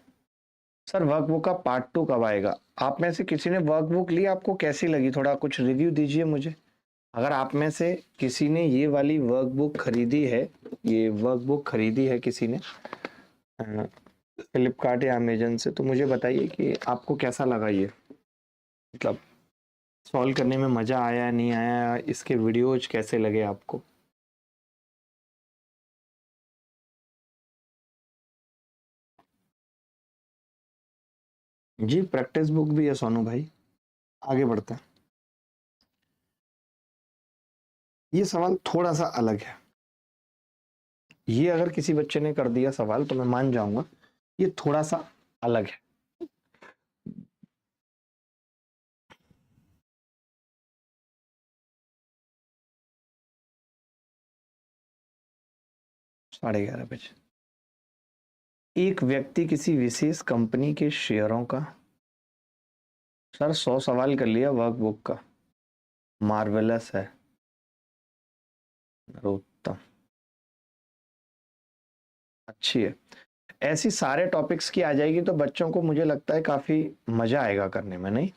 सर वर्कबुक का पार्ट 2 कब आएगा? आप में से किसी ने वर्कबुक ली, आपको कैसी लगी? थोड़ा कुछ रिव्यू दीजिए मुझे। अगर आप में से किसी ने ये वाली वर्कबुक खरीदी है, ये वर्कबुक खरीदी है किसी ने फ्लिपकार्ट या अमेजन से, तो मुझे बताइए कि आपको कैसा लगा ये। मतलब सॉल्व करने में मजा आया नहीं आया, इसके वीडियोज कैसे लगे आपको? जी प्रैक्टिस बुक भी है सोनू भाई। आगे बढ़ते हैं। ये सवाल थोड़ा सा अलग है। ये अगर किसी बच्चे ने कर दिया सवाल तो मैं मान जाऊंगा, ये थोड़ा सा अलग है। 11:30 बजे। एक व्यक्ति किसी विशेष कंपनी के शेयरों का, सर 100 सवाल कर लिया वर्कबुक का, मार्वेलस है नरोत्तम, अच्छी है। ऐसी सारे टॉपिक्स की आ जाएगी तो बच्चों को मुझे लगता है काफी मजा आएगा करने में, नहीं?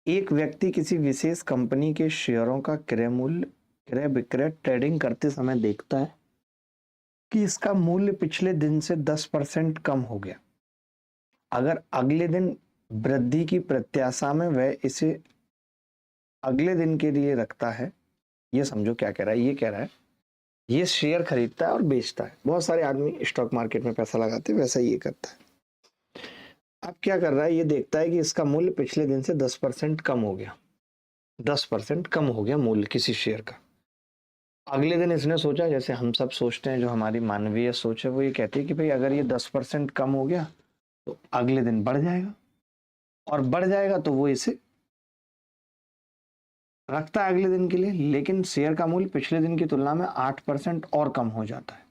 एक व्यक्ति किसी विशेष कंपनी के शेयरों का क्रय मूल्य, क्रय विक्रय ट्रेडिंग करते समय देखता है कि इसका मूल्य पिछले दिन से 10% कम हो गया। अगर अगले दिन वृद्धि की प्रत्याशा में वह इसे अगले दिन के लिए रखता है, ये समझो क्या कह रहा है, ये कह रहा है ये शेयर खरीदता है और बेचता है। बहुत सारे आदमी स्टॉक मार्केट में पैसा लगाते हैं, वैसा ये करता है। अब क्या कर रहा है, ये देखता है कि इसका मूल्य पिछले दिन से 10% कम हो गया, 10% कम हो गया मूल्य किसी शेयर का। अगले दिन इसने सोचा, जैसे हम सब सोचते हैं, जो हमारी मानवीय सोच है वो ये कहती है कि भाई अगर ये 10% कम हो गया तो अगले दिन बढ़ जाएगा, और बढ़ जाएगा तो वो इसे रखता है अगले दिन के लिए। लेकिन शेयर का मूल्य पिछले दिन की तुलना में 8% और कम हो जाता है।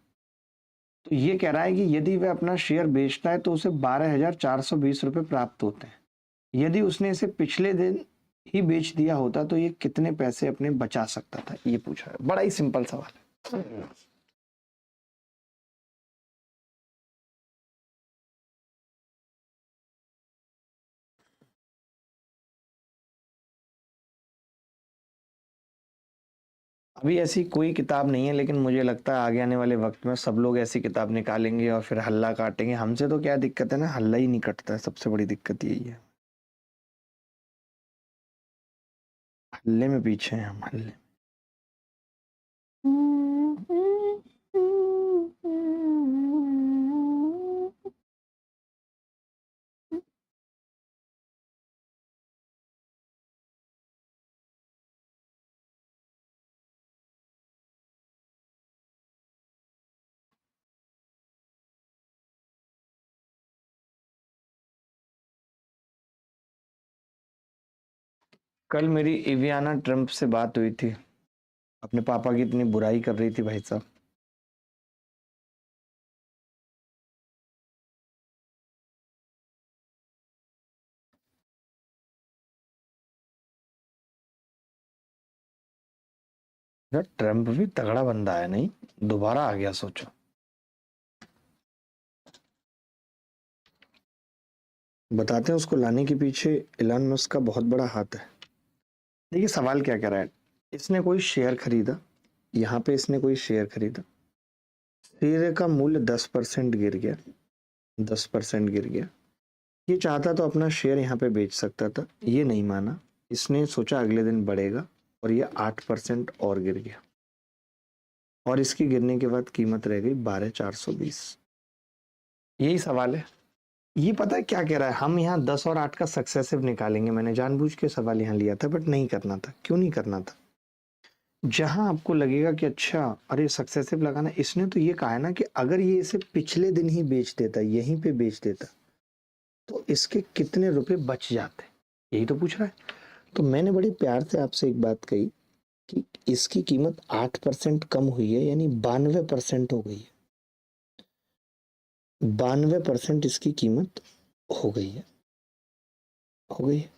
तो ये कह रहा है कि यदि वह अपना शेयर बेचता है तो उसे 12,420 रुपये प्राप्त होते हैं। यदि उसने इसे पिछले दिन ही बेच दिया होता तो ये कितने पैसे अपने बचा सकता था, ये पूछा है। बड़ा ही सिंपल सवाल है। अभी ऐसी कोई किताब नहीं है, लेकिन मुझे लगता है आगे आने वाले वक्त में सब लोग ऐसी किताब निकालेंगे और फिर हल्ला काटेंगे। हमसे तो क्या दिक्कत है ना, हल्ला ही नहीं कटता है, सबसे बड़ी दिक्कत यही है। हल्ले में पीछे हैं हम, हल्ले। कल मेरी इवियाना ट्रम्प से बात हुई थी, अपने पापा की इतनी बुराई कर रही थी भाई साहब। यार ट्रम्प भी तगड़ा बंदा है, नहीं? दोबारा आ गया, सोचो। बताते हैं उसको लाने के पीछे इलॉन मस्क का बहुत बड़ा हाथ है। देखिए सवाल क्या कह रहा है, इसने कोई शेयर खरीदा, यहाँ पे इसने कोई शेयर खरीदा, शेयर का मूल्य 10% गिर गया, 10% गिर गया। ये चाहता तो अपना शेयर यहाँ पे बेच सकता था, ये नहीं माना। इसने सोचा अगले दिन बढ़ेगा और ये 8% और गिर गया, और इसकी गिरने के बाद कीमत रह गई 12,420। यही सवाल है। ये पता है क्या कह रहा है, हम यहाँ 10 और 8 का सक्सेसिव निकालेंगे। मैंने जानबूझ के सवाल यहाँ लिया था, बट नहीं करना था। क्यों नहीं करना था? जहां आपको लगेगा कि अच्छा अरे सक्सेसिव लगाना, इसने तो ये कहा है ना कि अगर ये इसे पिछले दिन ही बेच देता, यहीं पे बेच देता, तो इसके कितने रुपए बच जाते, यही तो पूछ रहा है। तो मैंने बड़े प्यार से आपसे एक बात कही कि इसकी कीमत 8% कम हुई है, यानी 92% हो गई है। 92% इसकी कीमत हो गई है, हो गई है।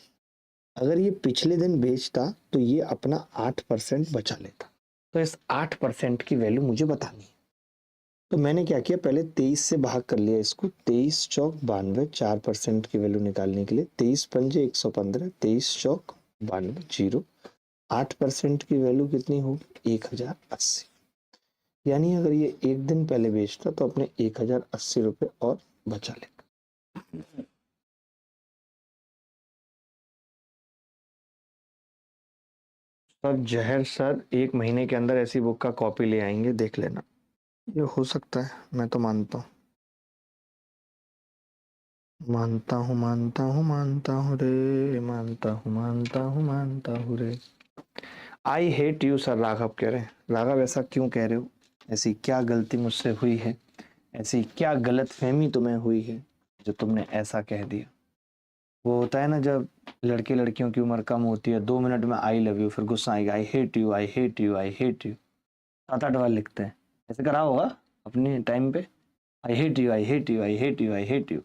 अगर ये पिछले दिन बेचता तो ये अपना 8% बचा लेता। तो इस 8% की वैल्यू मुझे बतानी है। तो मैंने क्या किया, पहले 23 से भाग कर लिया इसको। 23 चौक 92, 4% की वैल्यू निकालने के लिए 23 पंजे 115, 23 चौक 92, जीरो। 8% की वैल्यू कितनी होगी? 1080। यानी अगर ये एक दिन पहले बेचता तो अपने 1080 रुपये और बचा लेगा। सर जहर सर 1 महीने के अंदर ऐसी बुक का कॉपी ले आएंगे, देख लेना। ये हो सकता है, मैं तो मानता हूँ, मानता हूँ, मानता हूँ, मानता हूँ रे, मानता हूँ, मानता हूँ, मानता हूँ रे। आई हेट यू सर, राघव कह रहे हैं। राघव ऐसा क्यों कह रहे हो? ऐसी क्या गलती मुझसे हुई है, ऐसी क्या गलत फहमी तुम्हें हुई है जो तुमने ऐसा कह दिया? वो होता है ना, जब लड़के लड़कियों की उम्र कम होती है, 2 मिनट में आई लव यू, फिर गुस्सा आएगा I hate you, I hate you, I hate you, 7-8 बार लिखते हैं। ऐसे करा होगा अपने टाइम पे, I hate you, I hate you, I hate you, I hate you.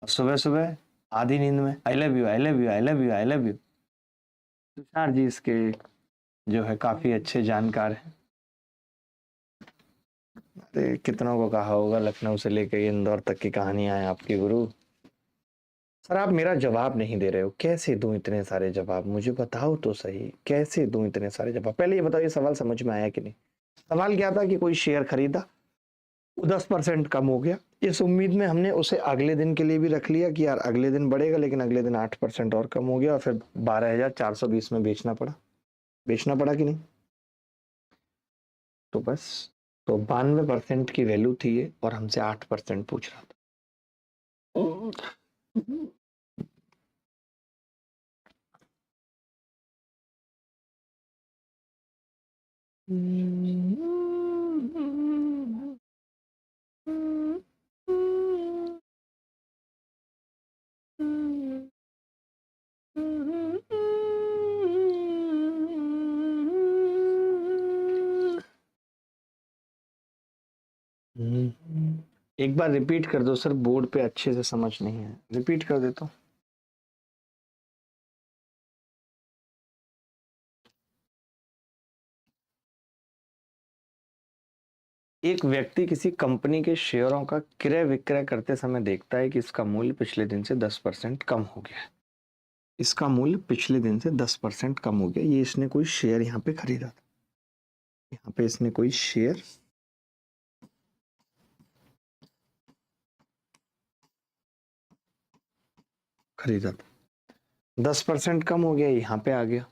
और सुबह सुबह आधी नींद में I love you, I love you, I love you, I love you. Tushar ji इसके जो है काफी अच्छे जानकार हैं। अरे कितनों को कहा होगा, लखनऊ से लेकर इंदौर तक की कहानियां हैं आपके गुरु। सर आप मेरा जवाब नहीं दे रहे हो, कैसे दूं इतने सारे जवाब, मुझे बताओ तो सही, कैसे दूं इतने सारे जवाब। पहले ये बताओ, ये सवाल समझ में आया कि नहीं। सवाल क्या था कि कोई शेयर खरीदा, वो 10% कम हो गया, इस उम्मीद में हमने उसे अगले दिन के लिए भी रख लिया कि यार अगले दिन बढ़ेगा, लेकिन अगले दिन 8% और कम हो गया और फिर 12,420 में बेचना पड़ा। बेचना पड़ा कि नहीं। तो बस, तो 92% की वैल्यू थी ये, और हमसे 8% पूछ रहा था। एक बार रिपीट कर दो सर, बोर्ड पे अच्छे से समझ नहीं है, रिपीट कर देता हूँ। एक व्यक्ति किसी कंपनी के शेयरों का क्रय विक्रय करते समय देखता है कि इसका मूल्य पिछले दिन से 10% कम हो गया है। इसका मूल्य पिछले दिन से 10% कम हो गया। ये इसने कोई शेयर यहाँ पे खरीदा था, यहाँ पे इसने कोई शेयर खरीदा था, 10% कम हो गया, यहाँ पे आ गया।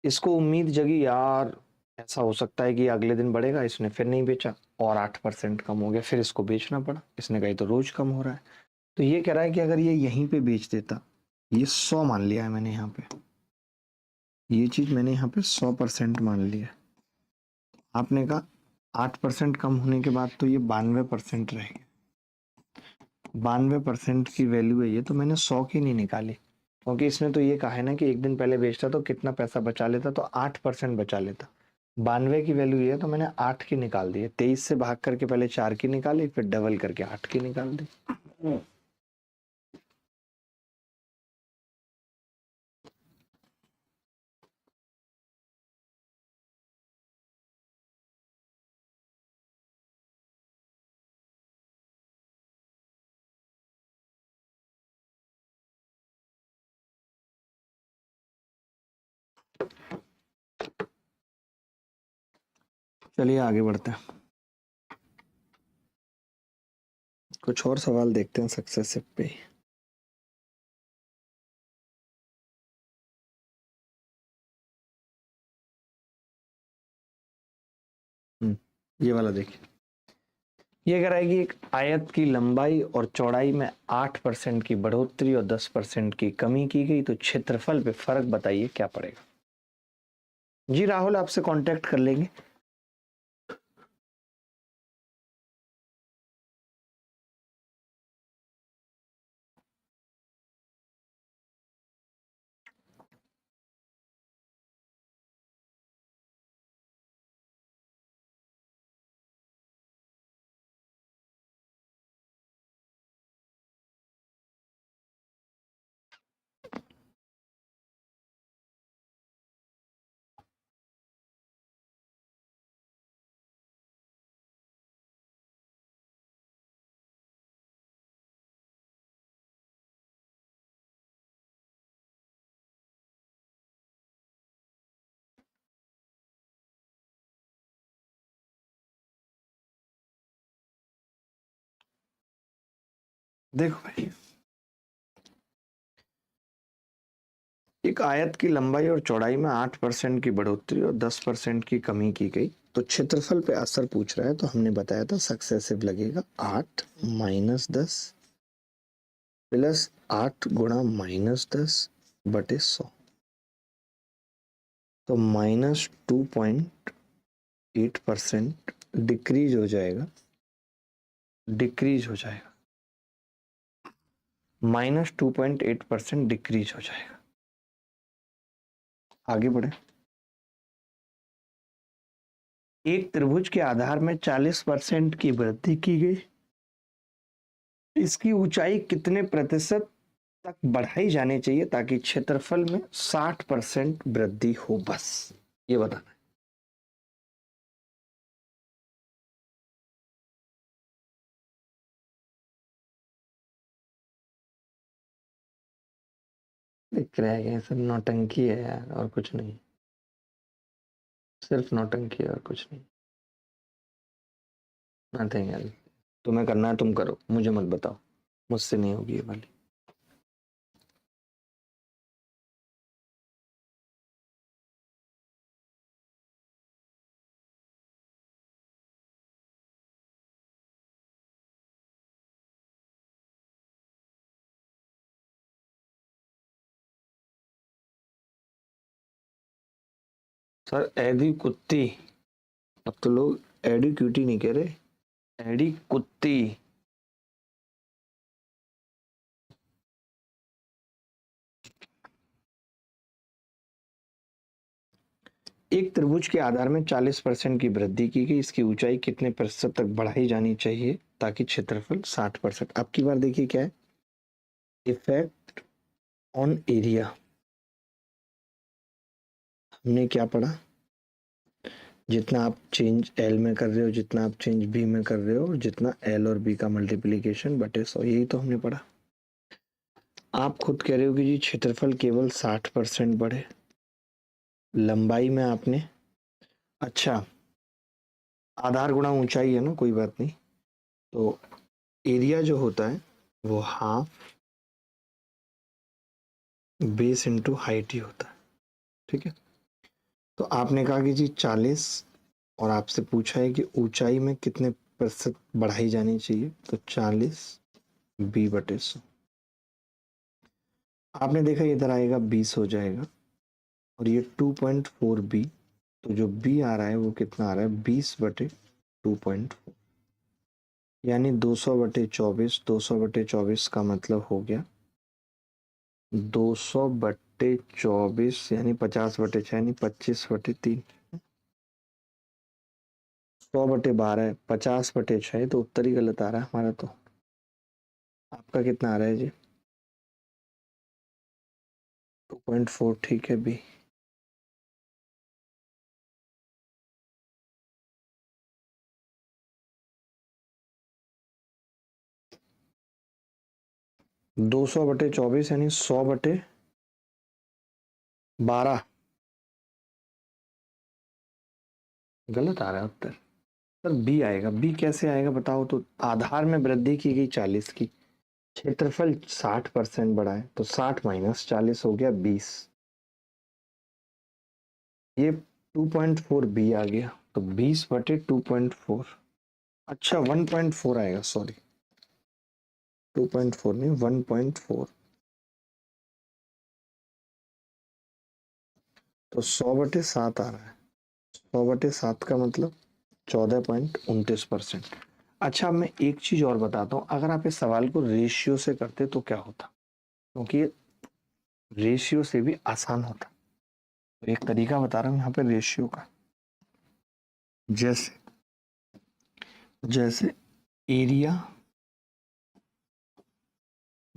इसको उम्मीद जगी यार ऐसा हो सकता है कि अगले दिन बढ़ेगा, इसने फिर नहीं बेचा और 8% कम हो गया, फिर इसको बेचना पड़ा। इसने कहा तो रोज कम हो रहा है, तो ये कह रहा है कि अगर ये यहीं पे बेच देता, ये 100 मान लिया है मैंने यहाँ पे, ये चीज मैंने यहाँ पे 100% मान लिया। आपने कहा 8% कम होने के बाद तो ये 92% रहेगा, 92% की वैल्यू है ये, तो मैंने 100 की नहीं निकाली, क्योंकि इसने तो ये कहा है ना कि एक दिन पहले बेचता तो कितना पैसा बचा लेता, तो 8% बचा लेता। 92 की वैल्यू ये है, तो मैंने 8 की निकाल दी है। 23 से भाग करके पहले 4 की निकाली, फिर डबल करके 8 की निकाल दी। चलिए आगे बढ़ते हैं, कुछ और सवाल देखते हैं सक्सेसिव पे। ये वाला देखिए, ये कह रहा है कि एक आयत की लंबाई और चौड़ाई में 8% की बढ़ोतरी और 10% की कमी की गई, तो क्षेत्रफल पे फर्क बताइए क्या पड़ेगा। जी राहुल आपसे कांटेक्ट कर लेंगे। देखो भाई, एक आयत की लंबाई और चौड़ाई में 8% की बढ़ोतरी और 10% की कमी की गई, तो क्षेत्रफल पे असर पूछ रहा है, तो हमने बताया था सक्सेसिव लगेगा 8 - 10 प्लस 8 गुणा -10 बटे 100, तो -2.8% डिक्रीज हो जाएगा, डिक्रीज हो जाएगा, -2.8% डिक्रीज हो जाएगा। आगे बढ़े, एक त्रिभुज के आधार में 40% की वृद्धि की गई, इसकी ऊंचाई कितने प्रतिशत तक बढ़ाई जानी चाहिए ताकि क्षेत्रफल में 60% वृद्धि हो, बस ये बताना है। दिख रहा है कि सब नौटंकी है यार, और कुछ नहीं, सिर्फ नौटंकी है और कुछ नहीं, नथिंग एल्स। तुम्हें करना है तुम करो, मुझे मत बताओ, मुझसे नहीं होगी ये वाली। सर एडी कुत्ती, अब तो लोग एडी क्यूटी नहीं कह रहे, एडी कुत्ती। एक त्रिभुज के आधार में 40% की वृद्धि की गई, इसकी ऊंचाई कितने प्रतिशत तक बढ़ाई जानी चाहिए ताकि क्षेत्रफल 60%। अब की बार देखिए क्या है, इफेक्ट ऑन एरिया। हमने क्या पढ़ा, जितना आप चेंज एल में कर रहे हो, जितना आप चेंज बी में कर रहे हो, और जितना एल और बी का मल्टीप्लीकेशन बटे 100, यही तो हमने पढ़ा। आप खुद कह रहे हो कि जी क्षेत्रफल केवल 60% बढ़े, लंबाई में आपने, अच्छा आधार गुणा ऊंचाई है ना, कोई बात नहीं, तो एरिया जो होता है वो हाफ बेस इंटू हाइट ही होता है, ठीक है। तो आपने कहा कि जी 40, और आपसे पूछा है कि ऊंचाई में कितने प्रतिशत बढ़ाई जानी चाहिए, तो 40 बी बटे 100। आपने देखा इधर आएगा 20 हो जाएगा, और ये 2.4 बी, तो जो बी आ रहा है वो कितना आ रहा है, 20 बटे 2.4, यानी 200 बटे 24। 200 बटे 24 का मतलब हो गया 200 बटे 24, यानी 50 बटे 6, यानी 25 बटे 3। 100 बटे 12 है, 50 बटे 6, तो उत्तर ही गलत आ रहा है हमारा। तो आपका कितना आ रहा है जी, 2.4, ठीक है बी। दो सौ बटे 24 यानी 100 बटे 12, गलत आ रहा है उत्तर। सर बी आएगा, बी कैसे आएगा बताओ तो। आधार में वृद्धि की गई 40 की, क्षेत्रफल 60% बढ़ा है, तो 60 माइनस 40 हो गया 20, ये 2.4 बी आ गया, तो 20 बटे 2.4, अच्छा 1.4 आएगा, सॉरी 2.4 नहीं 1.4, तो 100 बटे 7 आ रहा है। 100 बटे 7 का मतलब 14.29%। अच्छा, अब मैं एक चीज और बताता हूँ, अगर आप इस सवाल को रेशियो से करते तो क्या होता, क्योंकि रेशियो से भी आसान होता। तो एक तरीका बता रहा हूँ यहाँ पे रेशियो का, जैसे जैसे एरिया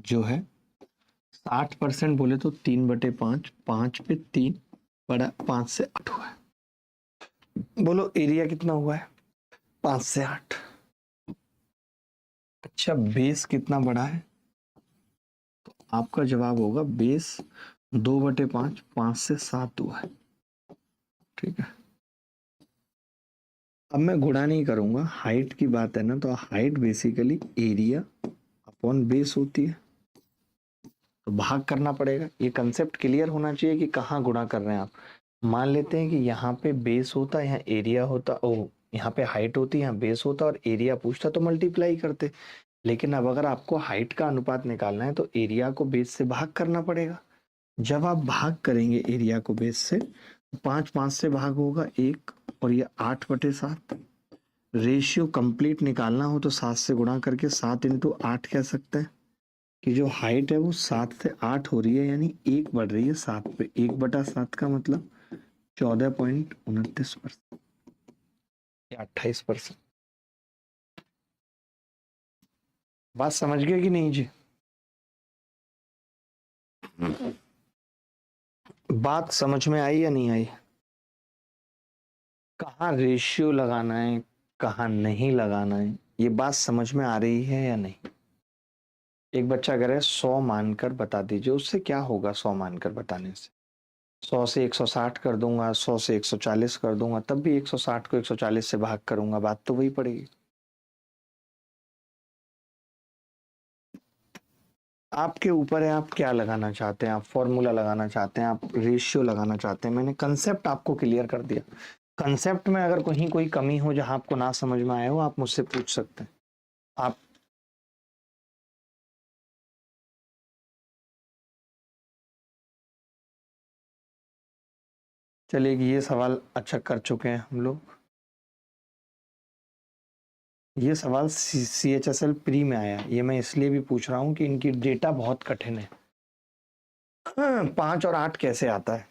जो है 60% बोले तो 3/5, 5/3 बड़ा 5 से 8 हुआ है। बोलो एरिया कितना हुआ है, 5 से 8। अच्छा बेस कितना बड़ा है, आपका जवाब होगा बेस 2/5, 5 से 7 हुआ है, ठीक है। अब मैं गुणा नहीं करूंगा, हाइट की बात है ना, तो height basically area upon base होती है, तो भाग करना पड़ेगा। ये कंसेप्ट क्लियर होना चाहिए कि कहाँ गुणा कर रहे हैं आप। मान लेते हैं कि यहाँ पे बेस होता, यहाँ एरिया होता, ओ यहाँ पे हाइट होती, यहाँ बेस होता, और एरिया पूछता तो मल्टीप्लाई करते। लेकिन अब अगर आपको हाइट का अनुपात निकालना है तो एरिया को बेस से भाग करना पड़ेगा। जब आप भाग करेंगे एरिया को बेस से, 5 5 से भाग होगा 1, और ये 8/7। रेशियो कंप्लीट निकालना हो तो 7 से गुणा करके 7 इंटू 8 कह सकते हैं कि जो हाइट है वो 7 से 8 हो रही है, यानी 1 बढ़ रही है 7 पे। 1/7 का मतलब 14.29% या 28%। बात समझ गए कि नहीं जी? बात समझ में आई या नहीं आई? कहाँ रेशियो लगाना है, कहाँ नहीं लगाना है, ये बात समझ में आ रही है या नहीं? एक बच्चा कह रहा है 100 मानकर बता दीजिए, उससे क्या होगा 100 मानकर बताने से? 100 से 160 कर दूंगा, 100 से 140 कर दूंगा, तब भी 160 को 140 से भाग करूंगा, बात तो वही पड़ेगी। आपके ऊपर है, आप क्या लगाना चाहते हैं, आप फॉर्मूला लगाना चाहते हैं, आप रेशियो लगाना चाहते हैं। मैंने कंसेप्ट आपको क्लियर कर दिया। कंसेप्ट में अगर कहीं कोई कमी हो जहां आपको ना समझ में आए हो, आप मुझसे पूछ सकते हैं। आप चलिए, ये सवाल अच्छा कर चुके हैं हम लोग। ये सवाल CHSL प्री में आया, ये मैं इसलिए भी पूछ रहा हूँ कि इनकी डेटा बहुत कठिन है। 5 और 8 कैसे आता है?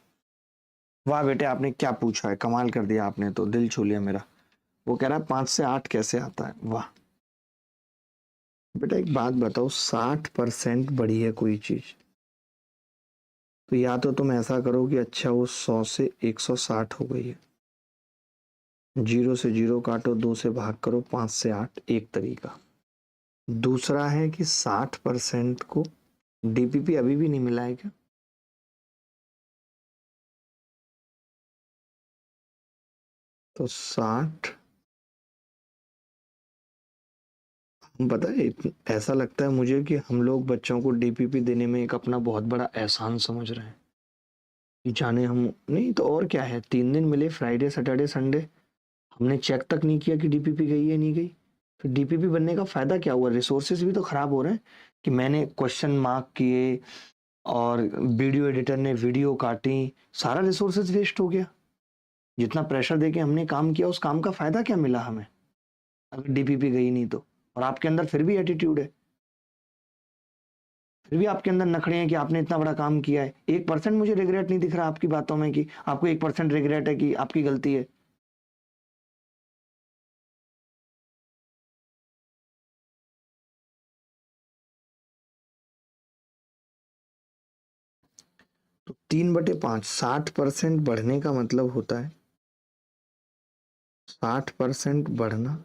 वाह बेटे, आपने क्या पूछा है, कमाल कर दिया आपने, तो दिल छू लिया मेरा। वो कह रहा है 5 से 8 कैसे आता है, वाह। बेटा एक बात बताओ, 60% बढ़ी है कोई चीज, तो या तो तुम ऐसा करो कि अच्छा वो 100 से 160 हो गई है, 0 से 0 काटो, 2 से भाग करो, 5 से 8, एक तरीका। दूसरा है कि 60% को DPP अभी भी नहीं मिला है क्या? तो 60, पता है ऐसा लगता है मुझे कि हम लोग बच्चों को DPP देने में एक अपना बहुत बड़ा एहसान समझ रहे हैं कि जाने हम, नहीं तो और क्या है, 3 दिन मिले, फ्राइडे सैटरडे संडे, हमने चेक तक नहीं किया कि DPP गई है नहीं गई। फिर DPP बनने का फायदा क्या हुआ? रिसोर्सेज भी तो खराब हो रहे हैं कि मैंने क्वेश्चन मार्क किए और वीडियो एडिटर ने वीडियो काटी, सारा रिसोर्सेज वेस्ट हो गया। जितना प्रेशर देके हमने काम किया, उस काम का फायदा क्या मिला हमें अगर DPP गई नहीं तो? और आपके अंदर फिर भी एटीट्यूड है, फिर भी आपके अंदर नखड़े हैं कि आपने इतना बड़ा काम किया है। 1% मुझे रिग्रेट नहीं दिख रहा आपकी बातों में कि आपको 1% रिग्रेट है कि आपकी गलती है। तो 3/5, 60% बढ़ने का मतलब होता है 60% बढ़ना।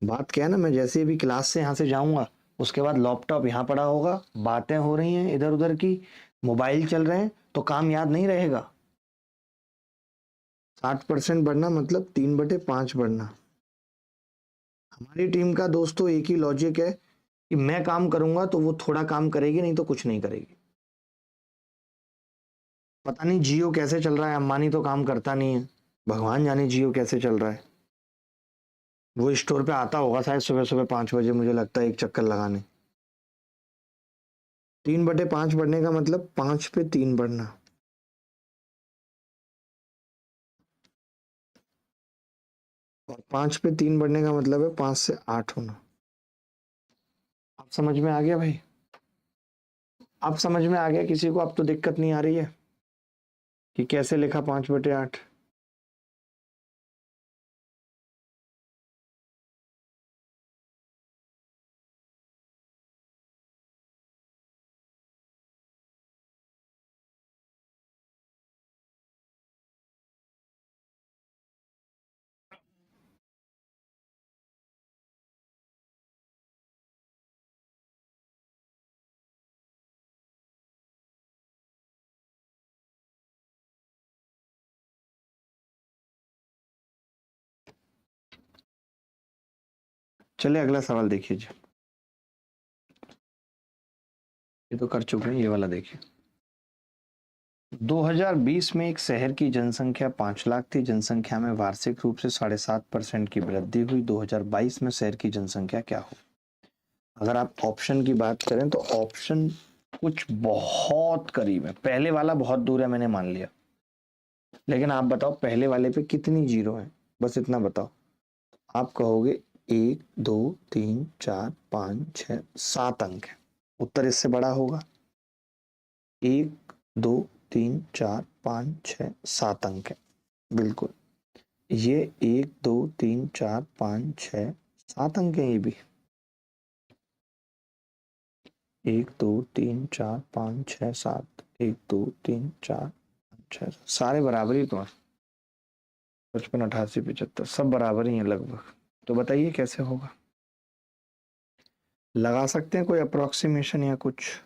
बात क्या है ना, मैं जैसे भी क्लास से यहाँ से जाऊंगा, उसके बाद लैपटॉप यहाँ पड़ा होगा, बातें हो रही हैं इधर उधर की, मोबाइल चल रहे हैं, तो काम याद नहीं रहेगा। 60% बढ़ना मतलब 3/5 बढ़ना। हमारी टीम का दोस्तों एक ही लॉजिक है कि मैं काम करूंगा तो वो थोड़ा काम करेगी, नहीं तो कुछ नहीं करेगी। पता नहीं जियो कैसे चल रहा है, अंबानी तो काम करता नहीं है, भगवान जाने जियो कैसे चल रहा है। वो स्टोर पे आता होगा शायद सुबह सुबह 5 बजे, मुझे लगता है, एक चक्कर लगाने। 3/5 बढ़ने का मतलब 5/3 बढ़ना। और 5/3 बढ़ने का मतलब है 5 से 8 होना। आप समझ में आ गया भाई? आप समझ में आ गया किसी को? अब तो दिक्कत नहीं आ रही है कि कैसे लिखा 5/8? चलिए अगला सवाल देखिए जी। ये तो कर चुके हैं, ये वाला देखिए। 2020 में एक शहर की जनसंख्या 5 लाख थी। जनसंख्या में वार्षिक रूप से 7.5% की वृद्धि हुई। 2022 में शहर की जनसंख्या क्या हो? अगर आप ऑप्शन की बात करें तो ऑप्शन कुछ बहुत करीब है, पहले वाला बहुत दूर है मैंने मान लिया, लेकिन आप बताओ पहले वाले पे कितनी जीरो है, बस इतना बताओ। आप कहोगे 1 2 3 4 5 6 7 अंक है, उत्तर इससे बड़ा होगा। 1 2 3 4 5 6 7 अंक है, बिल्कुल। ये 1 2 3 4 5 6 7 अंक है ये भी। 1 2 3 4 5 6 7, 1 2 3 4 5 6 सारे बराबर ही तो हैं। 55 88 75 सब बराबर ही हैं लगभग। तो बताइए कैसे होगा? लगा सकते हैं कोई अप्रोक्सीमेशन या कुछ?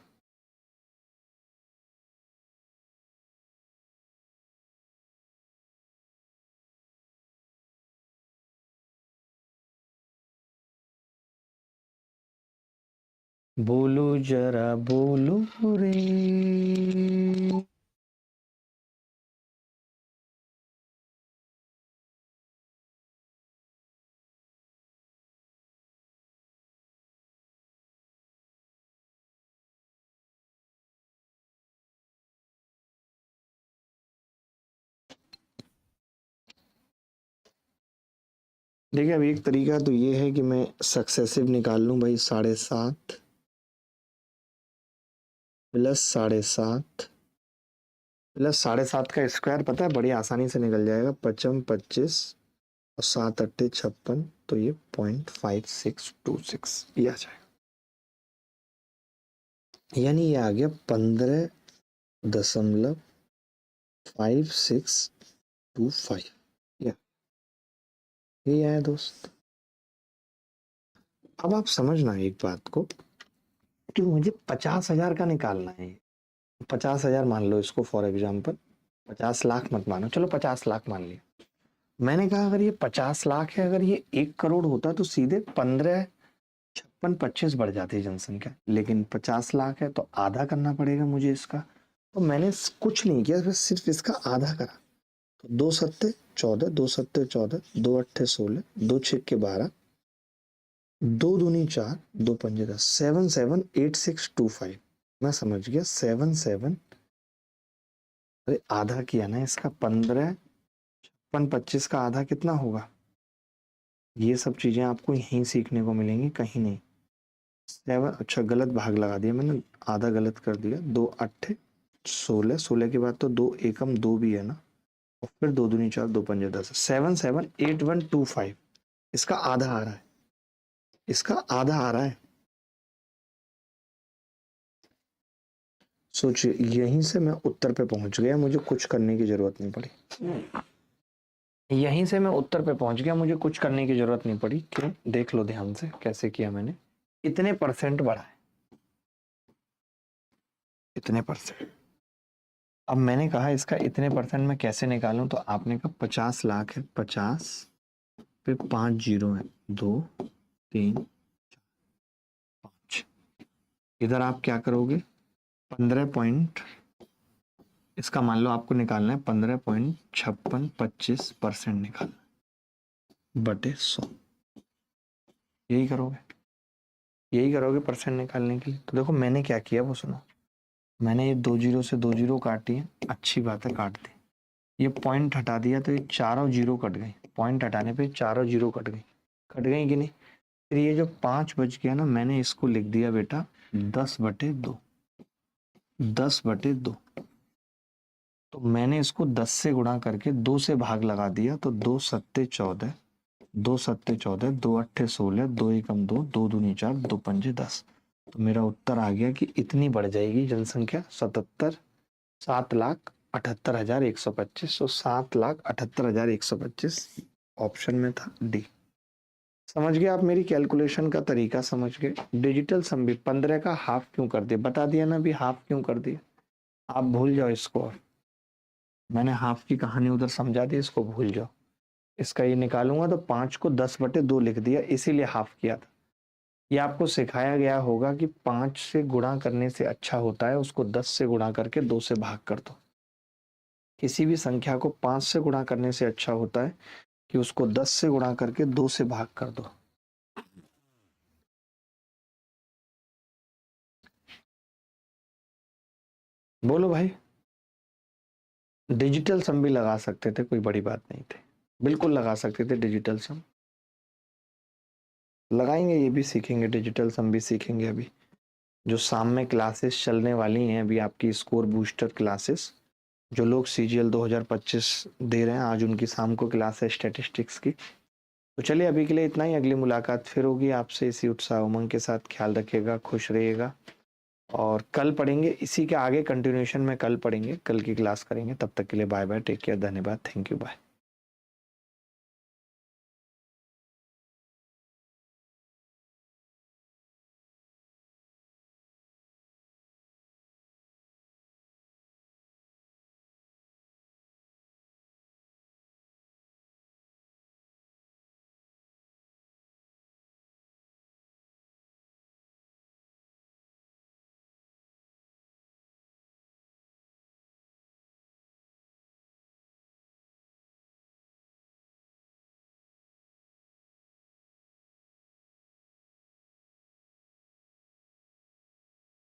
बोलो जरा बोलो रे। देखिए अब एक तरीका तो ये है कि मैं सक्सेसिव निकाल लूं भाई, 7.5 प्लस 7.5 प्लस 7.5 का स्क्वायर पता है बड़ी आसानी से निकल जाएगा। 55 25 और 7 8 56, तो ये 0.5626 ये आ जाएगा। यानी ये आ गया 15.5625। ये आया दोस्त। अब आप समझना एक बात को कि मुझे 50,000 का निकालना है। 50,000 मान लो इसको फॉर एग्जाम्पल, 50 लाख मत मानो, चलो 50 लाख मान लिया। मैंने कहा अगर ये 50 लाख है, अगर ये 1 करोड़ होता तो सीधे 15 56 25 बढ़ जाती जनसंख्या, लेकिन 50 लाख है तो आधा करना पड़ेगा मुझे इसका। तो मैंने कुछ नहीं किया, बस सिर्फ इसका आधा करा। तो 2 सत्ते 14, 2 सत्ते 14, 2 अट्ठे 16, 2 6 के 12, 2 दूनी 4, 2 पंजे 10, 778625। मैं समझ गया 77। अरे आधा किया ना इसका, 15 56 25 का आधा कितना होगा? ये सब चीजें आपको यहीं सीखने को मिलेंगी, कहीं नहीं। 7, अच्छा गलत भाग लगा दिया मैंने, आधा गलत कर दिया। 2 अट्ठे 16, 16 के बाद तो 2 एकम 2 भी है ना, और फिर 2 दूनी 4, 2 पंजे 10, 778125। इसका आधा आ रहा है, इसका आधा आ रहा है। सोचिए यहीं से मैं उत्तर पे पहुंच गया, मुझे कुछ करने की जरूरत नहीं पड़ी। यहीं से मैं उत्तर पे पहुंच गया, मुझे कुछ करने की जरूरत नहीं पड़ी। क्यों? देख लो ध्यान से कैसे किया मैंने। इतने परसेंट बढ़ा है, इतने परसेंट। अब मैंने कहा इसका इतने परसेंट मैं कैसे निकालूं, तो आपने कहा 50 लाख है, 50 पे 5 जीरो है, 2 3 5। इधर आप क्या करोगे? 15 इसका मान लो आपको निकालना है 15.5625% निकालना बटे 100। यही करोगे, यही करोगे परसेंट निकालने के लिए। तो देखो मैंने क्या किया वो सुनो। मैंने ये 2 जीरो से 2 जीरो काटी है, अच्छी बात है काट दी। ये पॉइंट हटा दिया तो ये चारों जीरो कट गई। पॉइंट हटाने पे चारों जीरो कट गई कि नहीं? फिर ये जो 5 बच गया ना, मैंने इसको लिख दिया बेटा 10/2। 10/2। तो मैंने इसको 10 से गुणा करके 2 से भाग लगा दिया, तो 2 सत्ते 14, 2 सत्ते 14, 2 अट्ठे 16, 2 एकम 2, 2 दूनी 4, 2 पंजे 10। तो मेरा उत्तर आ गया कि इतनी बढ़ जाएगी जनसंख्या, 7,78,125। तो 7,78,125 ऑप्शन में था डी। समझ गए आप मेरी कैलकुलेशन का तरीका? समझ गए? डिजिटल सम भी 15 का हाफ क्यों कर दिया, बता दिया ना भी हाफ क्यों कर दिया। आप भूल जाओ इसको, और मैंने हाफ की कहानी उधर समझा दी, इसको भूल जाओ। इसका ये निकालूंगा तो 5 को 10/2 लिख दिया, इसीलिए हाफ किया था। ये आपको सिखाया गया होगा कि 5 से गुणा करने से अच्छा होता है उसको 10 से गुणा करके 2 से भाग कर दो। किसी भी संख्या को 5 से गुणा करने से अच्छा होता है कि उसको 10 से गुणा करके 2 से भाग कर दो। बोलो भाई। डिजिटल सम भी लगा सकते थे, कोई बड़ी बात नहीं थी, बिल्कुल लगा सकते थे डिजिटल सम। लगाएंगे, ये भी सीखेंगे, डिजिटल सम भी सीखेंगे। अभी जो शाम में क्लासेस चलने वाली हैं, अभी आपकी स्कोर बूस्टर क्लासेस, जो लोग CGL 2025 दे रहे हैं, आज उनकी शाम को क्लास है स्टैटिस्टिक्स की। तो चलिए अभी के लिए इतना ही, अगली मुलाकात फिर होगी आपसे इसी उत्साह उमंग के साथ। ख्याल रखिएगा, खुश रहिएगा, और कल पढ़ेंगे इसी के आगे कंटिन्यूएशन में, कल पढ़ेंगे, कल की क्लास करेंगे। तब तक के लिए बाय बाय, टेक केयर, धन्यवाद, थैंक यू, बाय।